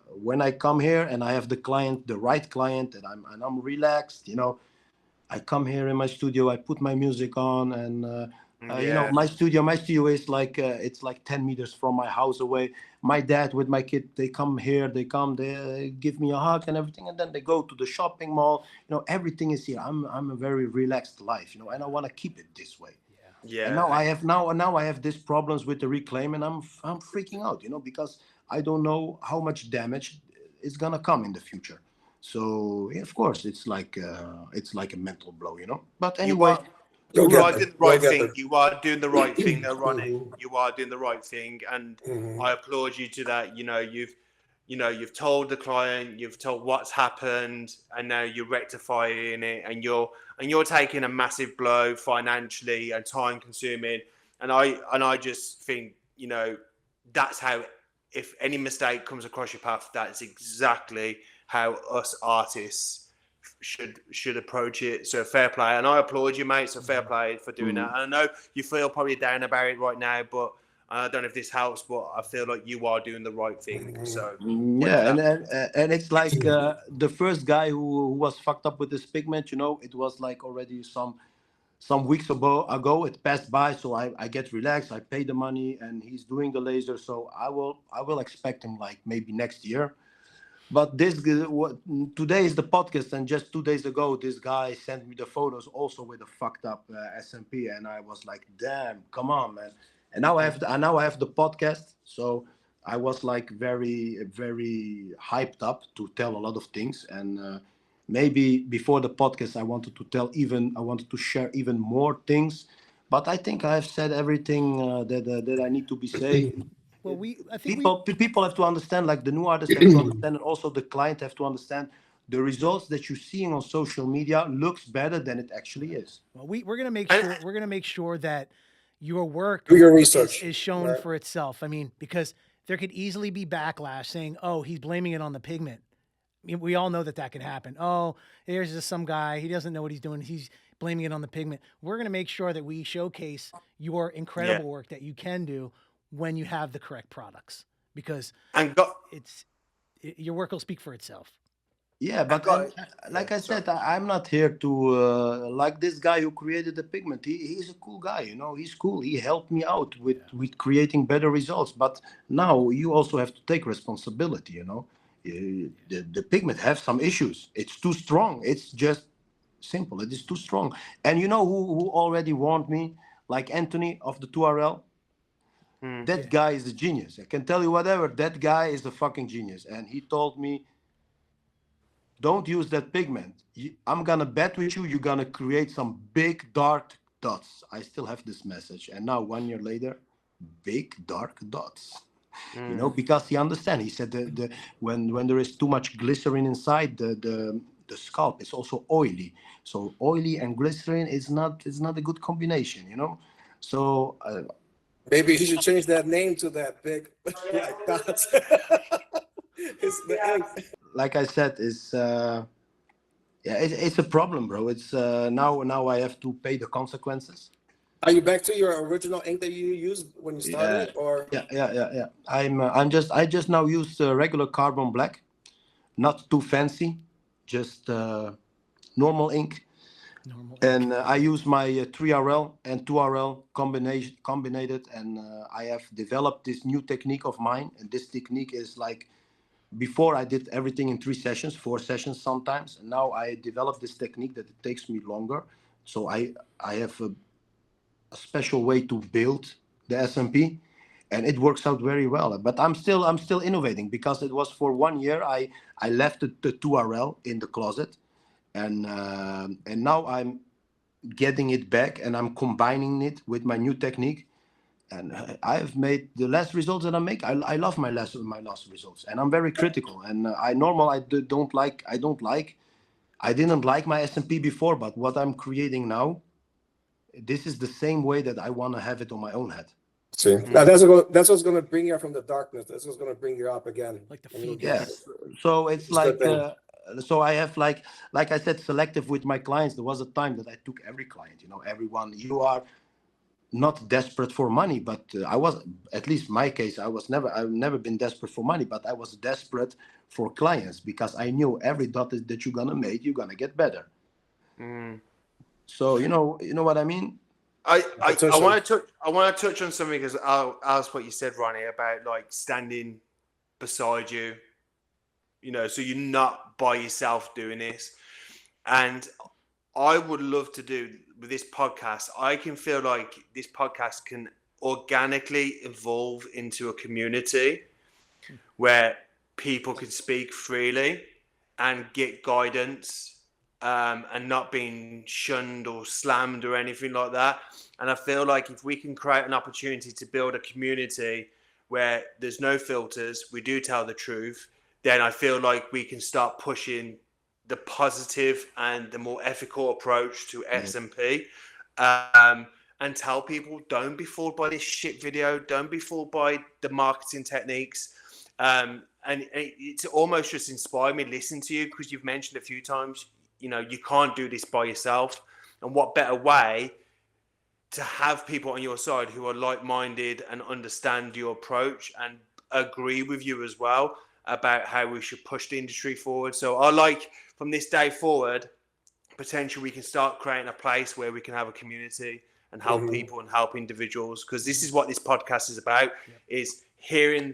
when I come here and I have the client, the right client, and I'm relaxed, you know. I come here in my studio, I put my music on, and you know, my studio is like it's like 10 meters from my house away. My dad with my kid, they come here, they give me a hug and everything, and then they go to the shopping mall. You know, everything is here. I'm a very relaxed life, you know, and I want to keep it this way. Yeah. And now I have these problems with the reclaim, and I'm freaking out, you know, because I don't know how much damage is gonna come in the future. So of course it's like a mental blow, you know. But anyway, you are doing the right thing. You are doing the right thing, though, Ronnie. You are doing the right thing, and I applaud you to that. You know, you've told the client, you've told what's happened, and now you're rectifying it, and you're taking a massive blow financially and time consuming. And I just think, you know, that's how, if any mistake comes across your path, that's exactly how us artists should approach it. So fair play, and I applaud you, mate. So fair play for doing that. And I know you feel probably down about it right now, but I don't know if this helps, but I feel like you are doing the right thing. So yeah, and it's like the first guy who was fucked up with this pigment, you know, it was like already some weeks ago. It passed by, so I get relaxed. I pay the money, and he's doing the laser, so I will expect him like maybe next year. But today is the podcast, and just 2 days ago, this guy sent me the photos also with a fucked up SMP, and I was like, "Damn, come on, man!" And now I have the podcast, so I was like very, very hyped up to tell a lot of things, and maybe before the podcast, I wanted to share even more things, but I think I have said everything that I need to be saying. Well, I think people have to understand, like the new artists have to understand, and also the client have to understand the results that you're seeing on social media looks better than it actually is. Well, we're gonna make sure that your work is shown for itself. I mean, because there could easily be backlash saying, "Oh, he's blaming it on the pigment." I mean, we all know that can happen. Oh, there's just some guy, he doesn't know what he's doing. He's blaming it on the pigment. We're gonna make sure that we showcase your incredible work that you can do when you have the correct products, because your work will speak for itself. Yeah, but like I said, I'm not here to like this guy who created the pigment. He's a cool guy, you know. He's cool. He helped me out with creating better results. But now you also have to take responsibility, you know. The pigment has some issues. It's too strong. It's just simple. It is too strong. And you know who already warned me? Like Anthony of the 2RL. That guy is a genius. I can tell you whatever. That guy is a fucking genius. And he told me, don't use that pigment. I'm going to bet with you, you're going to create some big dark dots. I still have this message. And now 1 year later, big dark dots. You know, because he understands. He said when there is too much glycerin inside, the scalp is also oily. So oily and glycerin is not a good combination, you know. So... maybe you should change that name to that big black dots. It's the ink. Like I said, it's a problem, bro. It's now I have to pay the consequences. Are you back to your original ink that you used when you started, or? Yeah. I just now use regular carbon black, not too fancy, just normal ink. And I use my 3RL and 2RL combined, and I have developed this new technique of mine. And this technique is like, before I did everything in 3 sessions, 4 sessions sometimes. And now I developed this technique that it takes me longer. So I have a special way to build the SMP, and it works out very well. But I'm still innovating, because it was for 1 year I left the 2RL in the closet. And now I'm getting it back, and I'm combining it with my new technique, and I've made the last results that I make. I love my last results, and I'm very critical. And I didn't like my SMP before, but what I'm creating now, this is the same way that I want to have it on my own head. See, now that's what's going to bring you out from the darkness. That's what's going to bring you up again. Like the feed. Yes. So it's like so I have like I said, selective with my clients. There was a time that I took every client, everyone. You are not desperate for money, but I was, at least my case, I've never been desperate for money, but I was desperate for clients because I knew every dot that you're gonna make, you're gonna get better. So you know what I mean. I want to touch on something because I'll what you said, Ronnie, about like standing beside you, so you're not by yourself doing this. And I would love to do with this podcast. I can feel like this podcast can organically evolve into a community where people can speak freely and get guidance, and not being shunned or slammed or anything like that. And I feel like if we can create an opportunity to build a community where there's no filters, we do tell the truth, then I feel like we can start pushing the positive and the more ethical approach to SMP, and tell people, don't be fooled by this shit video, don't be fooled by the marketing techniques. And it's almost just inspired me listening to you, because you've mentioned a few times, you can't do this by yourself. And what better way to have people on your side who are like-minded and understand your approach and agree with you as well about how we should push the industry forward. So I like, from this day forward, potentially we can start creating a place where we can have a community and help people and help individuals, because this is what this podcast is about, is hearing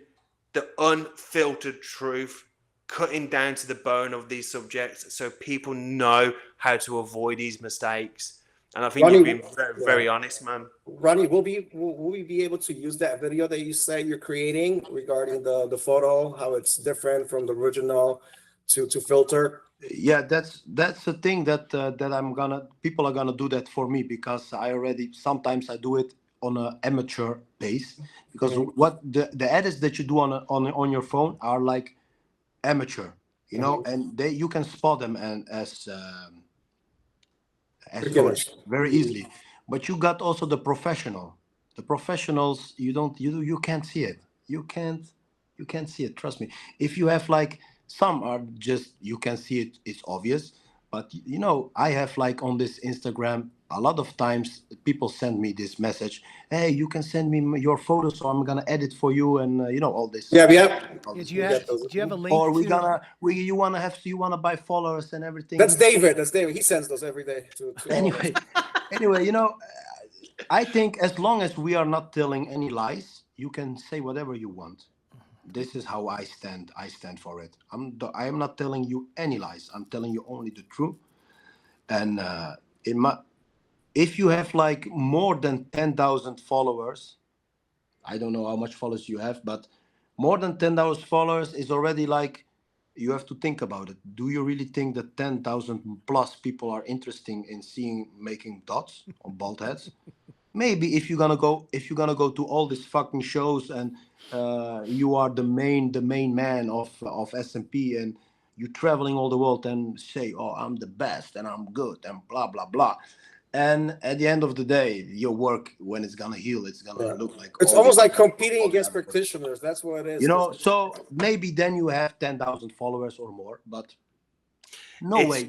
the unfiltered truth, cutting down to the bone of these subjects so people know how to avoid these mistakes. And I think Ronnie, you've been very, very honest, man. Ronnie, will we be able to use that video that you say you're creating regarding the photo, how it's different from the original to filter? Yeah, that's the thing that people are gonna do that for me, because sometimes I do it on an amateur base, because what the edits that you do on your phone are like amateur, and you can spot them as very easily. But you got also the professionals. You can't see it. You can't see it. Trust me. If you have like, some are just, you can see it, it's obvious. But I have like on this Instagram, a lot of times people send me this message, hey, you can send me your photos, so I'm gonna edit for you, and all this. Yeah, we have. Do you have a link? Or you wanna buy followers and everything. That's David. He sends those every day. Anyway, I think as long as we are not telling any lies, you can say whatever you want. This is how I stand. I stand for it. I am not telling you any lies. I'm telling you only the truth. And if you have like more than 10,000 followers, I don't know how much followers you have, but more than 10,000 followers is already like, you have to think about it. Do you really think that 10,000 plus people are interested in making dots on bald heads? Maybe if you're gonna go to all these fucking shows and you are the main man of SMP, and you're traveling all the world and say, oh, I'm the best and I'm good and blah blah blah, and at the end of the day, your work, when it's gonna heal, it's gonna look like, it's almost like competing against practitioners. That's what it is. So maybe then you have 10,000 followers or more, but no way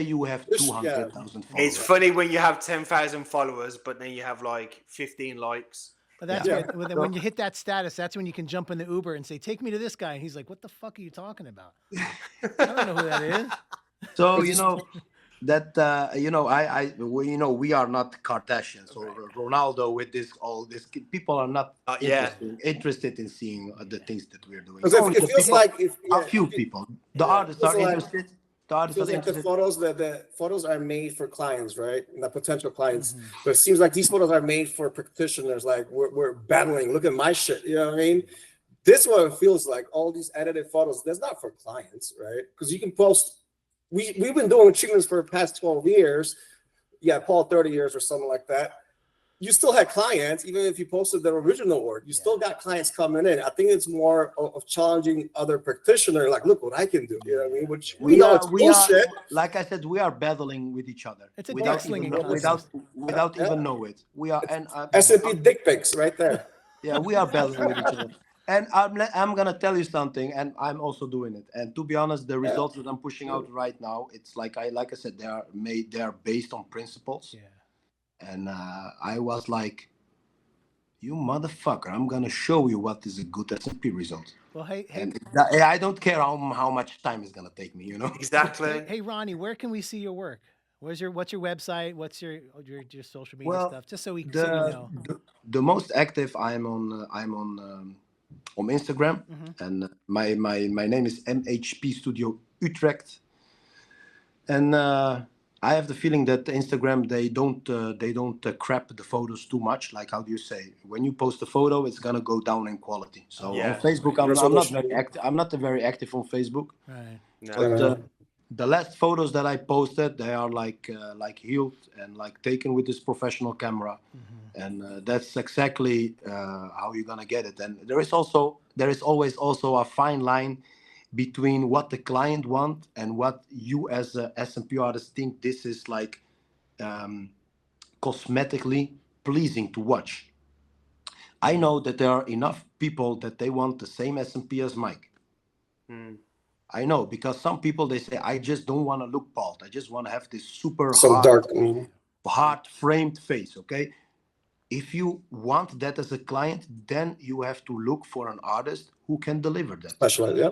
you have 200,000 followers. It's funny when you have 10,000 followers, but then you have like 15 likes. But that's when you hit that status, that's when you can jump in the Uber and say, take me to this guy. And he's like, what the fuck are you talking about? I don't know who that is. So, we are not Kardashians or Ronaldo with all this. People are not interested in seeing the things that we're doing. It feels like a few people. The artists are interested. The photos are made for clients, right? Not potential clients. But it seems like these photos are made for practitioners. Like we're battling. Look at my shit. You know what I mean? This is what it feels like. All these edited photos. That's not for clients, right? Because you can post. We've been doing treatments for the past 12 years. Yeah, Paul, 30 years or something like that. You still had clients, even if you posted the original work. You still got clients coming in. I think it's more of challenging other practitioners. Like, look what I can do. You know what I mean? Which we know it's bullshit. Like I said, we are battling with each other. It's a without even know it. We are SMP dick pics right there. Yeah, we are battling with each other. And I'm gonna tell you something, and I'm also doing it. And to be honest, the results that I'm pushing out right now, it's like I said, they are based on principles. Yeah. And I was like, you motherfucker, I'm gonna show you what is a good SMP result. Well, hey, And I don't care how much time it's gonna take me, you know. Exactly. hey, Ronnie, where can we see your work? What's your website? What's your social media Well, stuff? Just so we the know. the most active I'm on Instagram, and my name is MHP Studio Utrecht, and I have the feeling that the Instagram they don't crap the photos too much. Like, how do you say, when you post a photo, it's gonna go down in quality. So on Facebook, I'm not very active. I'm not very active on Facebook. Right. But the last photos that I posted, they are like healed and like taken with this professional camera, and that's exactly how you're gonna get it. And there is always also a fine line between what the client want and what you as a SMP artist think this is like cosmetically pleasing to watch. I know that there are enough people that they want the same SMP as Mike. I know, because some people, they say, I just don't want to look bald. I just want to have this super hard framed face. Okay. If you want that as a client, then you have to look for an artist who can deliver that. Specialized, yeah.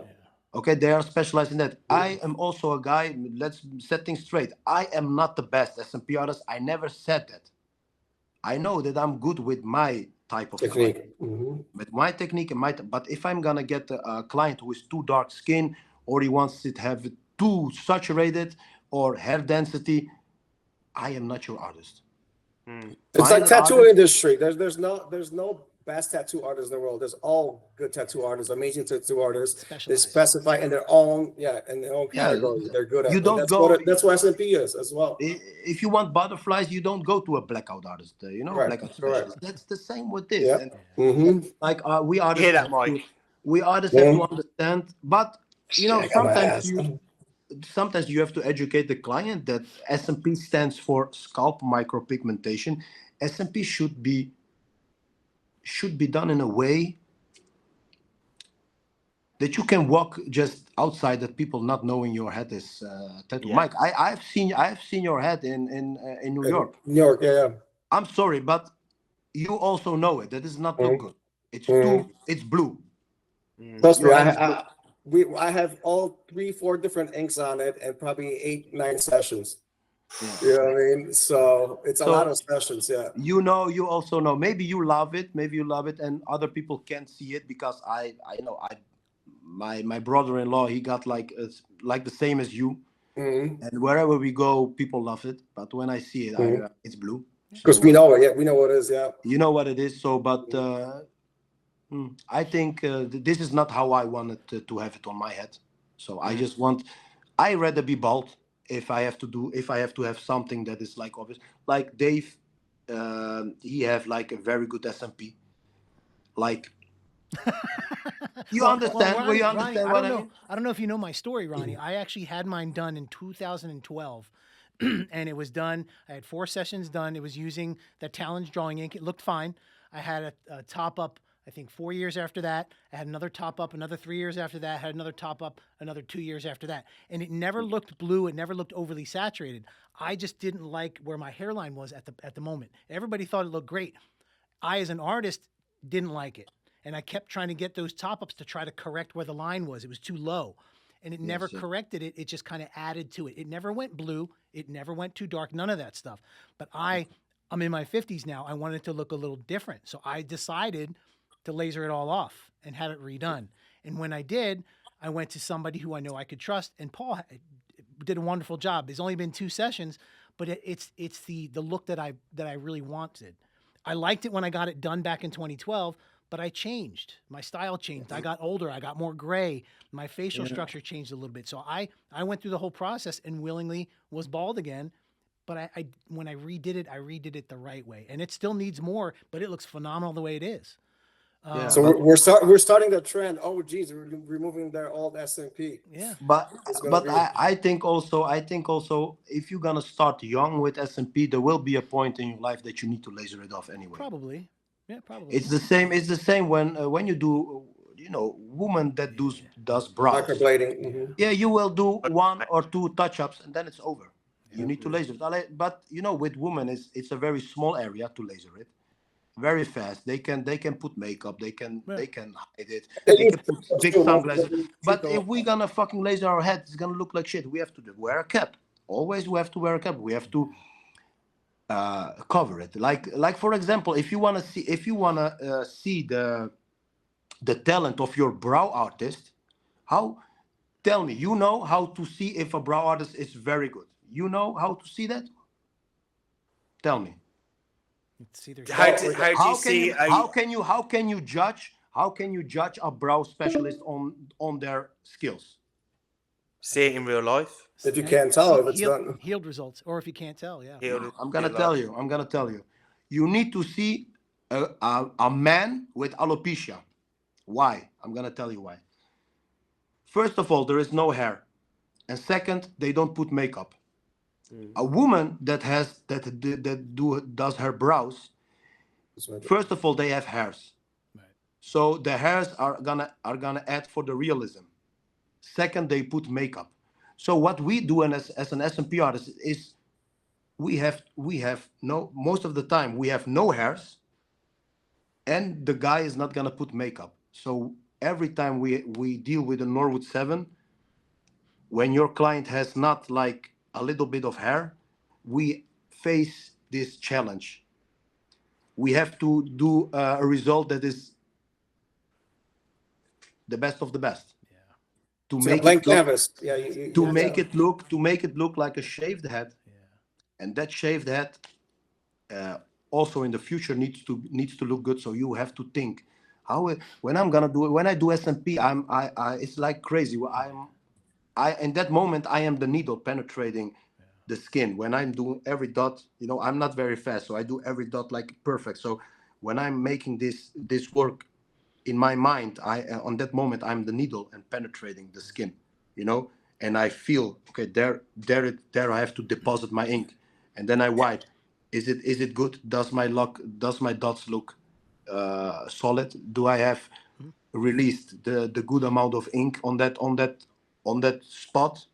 Okay, they are specialized in that. I am also a guy, let's set things straight. I am not the best SMP artist. I never said that. I know that I'm good with my type of Technique. with my technique and but if I'm gonna get a client who is too dark skin, or he wants it to have it too saturated or hair density, I am not your artist. It's like tattoo industry. There's no best tattoo artists in the world. There's all good tattoo artists, amazing tattoo artists. They specify in their own category. They're good at. You don't that's what SMP is as well. If you want butterflies, you don't go to a blackout artist. Blackout specialist. That's the same with this. Yeah. And, like we artists, Hear that, Mike? We artists have to understand, but sometimes you have to educate the client that SMP stands for scalp micropigmentation. SMP should be done in a way that you can walk just outside, that people not knowing your head is tattoo. Mike, I've seen your head in New York. New York, yeah. I'm sorry, but you also know it. That is not look good. It's it's blue. Trust me, I have all 3-4 different inks on it, and probably 8-9 sessions. You know what I mean? So it's a lot of sessions, yeah. You also know. Maybe you love it, and other people can't see it, because I know my brother-in-law, he got like the same as you, and wherever we go, people love it. But when I see it, it's blue. Because we know it, yeah. We know what it is, yeah. You know what it is. So, but I think this is not how I wanted to have it on my head. So I rather be bald if I have to have something that is like obvious. Like Dave, he have like a very good SMP. Like, you understand? Ronnie, you understand Ronnie, what I mean? I don't know if you know my story, Ronnie. I actually had mine done in 2012. And it was done. I had 4 sessions done. It was using the Talon's drawing ink. It looked fine. I had a top up, I think 4 years after that. I had another top up, another 3 years after that. I had another top up, another 2 years after that. And it never looked blue. It never looked overly saturated. I just didn't like where my hairline was at the moment. Everybody thought it looked great. I, as an artist, didn't like it. And I kept trying to get those top ups to try to correct where the line was. It was too low. And it never corrected it. It just kind of added to it. It never went blue. It never went too dark. None of that stuff. But I'm in my 50s now. I wanted it to look a little different. So I decided to laser it all off and have it redone. And when I did, I went to somebody who I know I could trust. And Paul did a wonderful job. There's only been 2 sessions, but it's the look that I really wanted. I liked it when I got it done back in 2012. But I changed. My style changed. I got older. I got more gray. My facial structure changed a little bit. So I went through the whole process and willingly was bald again. But when I redid it the right way. And it still needs more, but it looks phenomenal the way it is. So we're starting the trend. Oh, geez, we're removing their old SMP. Yeah. But I think also if you're gonna start young with SMP, there will be a point in your life that you need to laser it off anyway. Probably. Yeah, probably. It's the same when you do woman that does brows. Microblading. Mm-hmm. Yeah, you will do 1 or 2 touch-ups and then it's over. You need to laser it. But with women, it's a very small area to laser it. Very fast. They can put makeup. They can hide it. They can put big sunglasses. But if we're gonna fucking laser our head, it's gonna look like shit. We have to wear a cap. Always, we have to wear a cap. We have to cover it. Like for example, if you wanna see the talent of your brow artist, tell me, how to see if a brow artist is very good? You know how to see that? Tell me. How can you judge a brow specialist on their skills? See it in real life. If you can't tell if it's done. Healed results, or if you can't tell, I'm gonna tell you. You need to see a man with alopecia. Why? I'm gonna tell you why. First of all, there is no hair, and second, they don't put makeup. A woman that does her brows, first of all, they have hairs, so the hairs are gonna add for the realism. Second, they put makeup. So what we do as an SMP artist is we have most of the time we have no hairs, and the guy is not gonna put makeup. So every time we deal with a Norwood 7, when your client has not like a little bit of hair, we face this challenge. We have to do a result that is the best of the best. Yeah. To make it canvas. To make it look like a shaved head. Yeah. And that shaved head also in the future needs to look good. So you have to think when I do SMP, it's like crazy. In that moment I am the needle penetrating the skin. When I'm doing every dot, I'm not very fast, so I do every dot like perfect. So when I'm making this work in my mind, on that moment I'm the needle and penetrating the skin, and I feel okay, there I have to deposit my ink, and then I wipe. Is it good? Does my dots look solid? Do I have released the good amount of ink on that spot?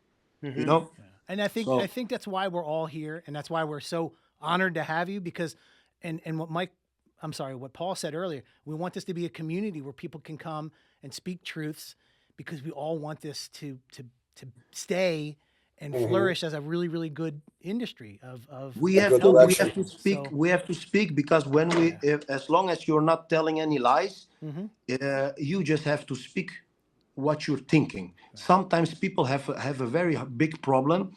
Yeah. And I think that's why we're all here, and that's why we're so honored to have you, because and what Paul said earlier, we want this to be a community where people can come and speak truths, because we all want this to stay and flourish as a really, really good industry of we have to speak. So, we have to speak, because as long as you're not telling any lies, you just have to speak what you're thinking. Sometimes people have a very big problem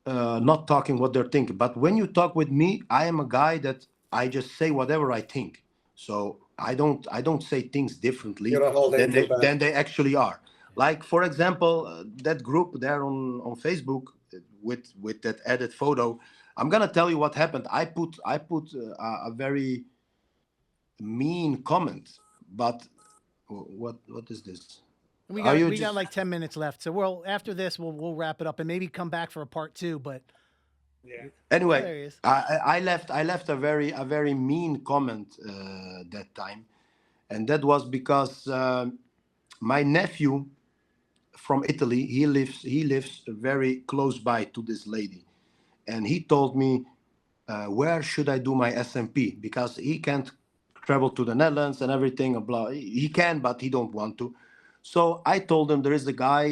not talking what they're thinking. But when you talk with me, I am a guy that I just say whatever I think. So I don't say things differently than they actually are. Like, for example, that group there on Facebook with that edit photo, I'm gonna tell you what happened. I put a very mean comment, but what is this? We got like 10 minutes left, so after this we'll wrap it up and maybe come back for a part 2. But anyway, I left a very mean comment that time, and that was because my nephew from Italy, he lives very close by to this lady, and he told me where should I do my SMP, because he can't travel to the Netherlands and everything. Blah. He can, but he don't want to. So I told him there is a guy,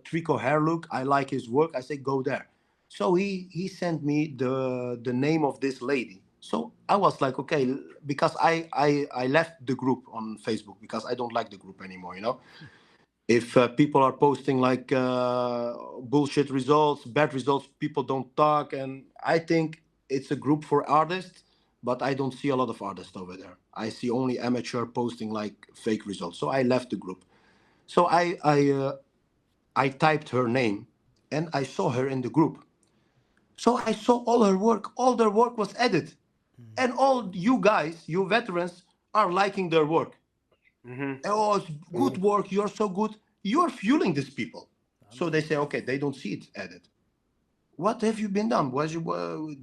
Trico Hair Look. I like his work. I say go there. So he sent me the name of this lady. So I was like, okay, because I left the group on Facebook because I don't like the group anymore. If people are posting like bullshit results, bad results, people don't talk, and I think it's a group for artists, but I don't see a lot of artists over there. I see only amateur posting like fake results. So I left the group. So I typed her name and I saw her in the group. So I saw all her work. All their work was edited. And all you guys, you veterans, are liking their work. Oh, it's good work. You're so good. You're fueling these people. So they say, okay, they don't see it edited. What have you been done?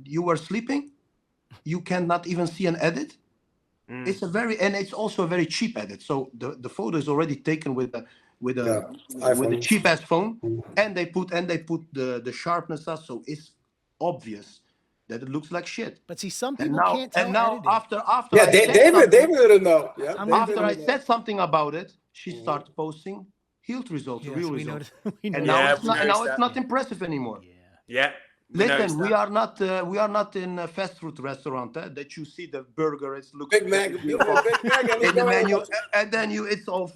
You were sleeping? You cannot even see an edit? It's it's also a very cheap edit. So the photo is already taken with a cheap ass phone, and they put the sharpness up, so it's obvious that it looks like shit. But see, some people can't tell. And now editing. after David didn't know. Yeah, after I said something about it, she started posting healed results, real results. And now it's not impressive anymore. Yeah. Listen, we are not in a fast food restaurant that you see the burger. It looks Big Mac in the menu, and then it's all.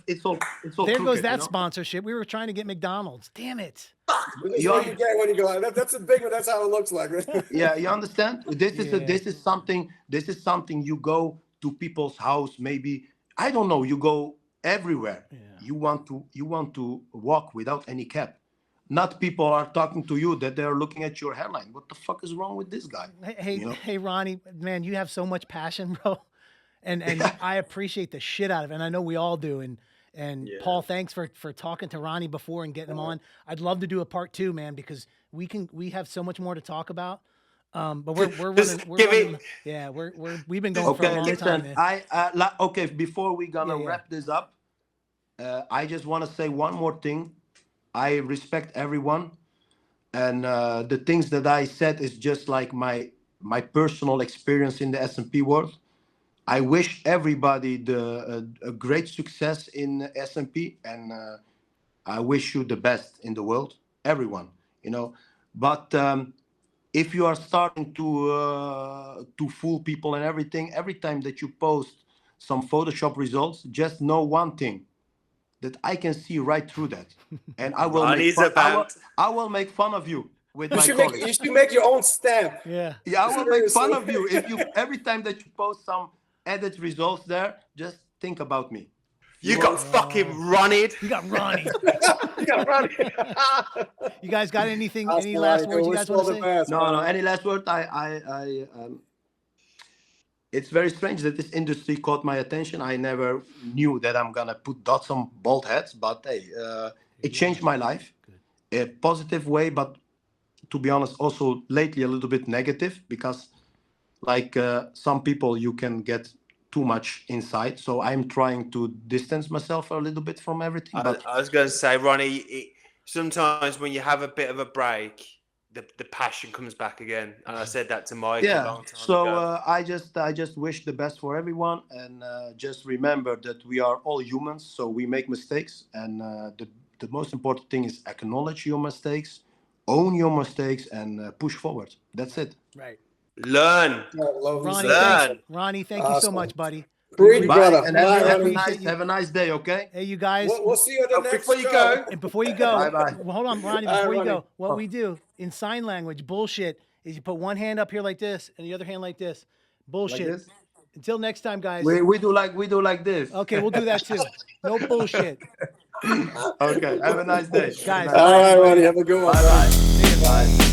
There goes that sponsorship. We were trying to get McDonald's. Damn it! You get when you go out. That's a big one. That's how it looks like. Yeah, you understand? This is something you go to people's house. Maybe I don't know. You go everywhere. Yeah. You want to walk without any cap. Not people are talking to you that they're looking at your hairline. What the fuck is wrong with this guy? Hey, Ronnie, man, you have so much passion, bro, and I appreciate the shit out of it, and I know we all do. And Paul, thanks for talking to Ronnie before and getting him on. I'd love to do a part 2, man, because we have so much more to talk about. But we're running. Yeah, we've been going for a long time. Man. Before we're gonna wrap this up, I just want to say one more thing. I respect everyone, and the things that I said is just like my personal experience in the SMP world. I wish everybody a great success in SMP, and I wish you the best in the world, everyone. But if you are starting to fool people and everything, every time that you post some Photoshop results, just know one thing. That I can see right through that, and I will make fun of you with my colleagues. You should make your own stamp. Yeah, I will make fun of you if you every time that you post some edit results there. Just think about me. You got fucking Ronnie. You got Ronnie. You got Ronnie. You guys got anything? Any last words you guys want to say? No. Any last word? It's very strange that this industry caught my attention. I never knew that I'm gonna put dots on bald heads, but hey, it changed my life, a positive way. But to be honest, also lately a little bit negative because, like some people, you can get too much inside. So I'm trying to distance myself a little bit from everything. But I was going to say, Ronnie, sometimes when you have a bit of a break, the passion comes back again, and I said that to Mike. A long time ago. I just wish the best for everyone, and just remember that we are all humans, so we make mistakes, and the most important thing is acknowledge your mistakes, own your mistakes, and push forward. That's it. Right. Learn. Ronnie, thank you so much, buddy. Great, brother. And have a nice day, okay? Hey, you guys. We'll see you at the next before you go. And before you go, Bye-bye. Well, hold on, Ronnie. Before you go, what we do in sign language, bullshit, is you put one hand up here like this and the other hand like this. Bullshit. Like this? Until next time, guys. We do like this. Okay, we'll do that too. No bullshit. Okay, have a nice day. Guys. All right, Ronnie. Have a good one. Bye.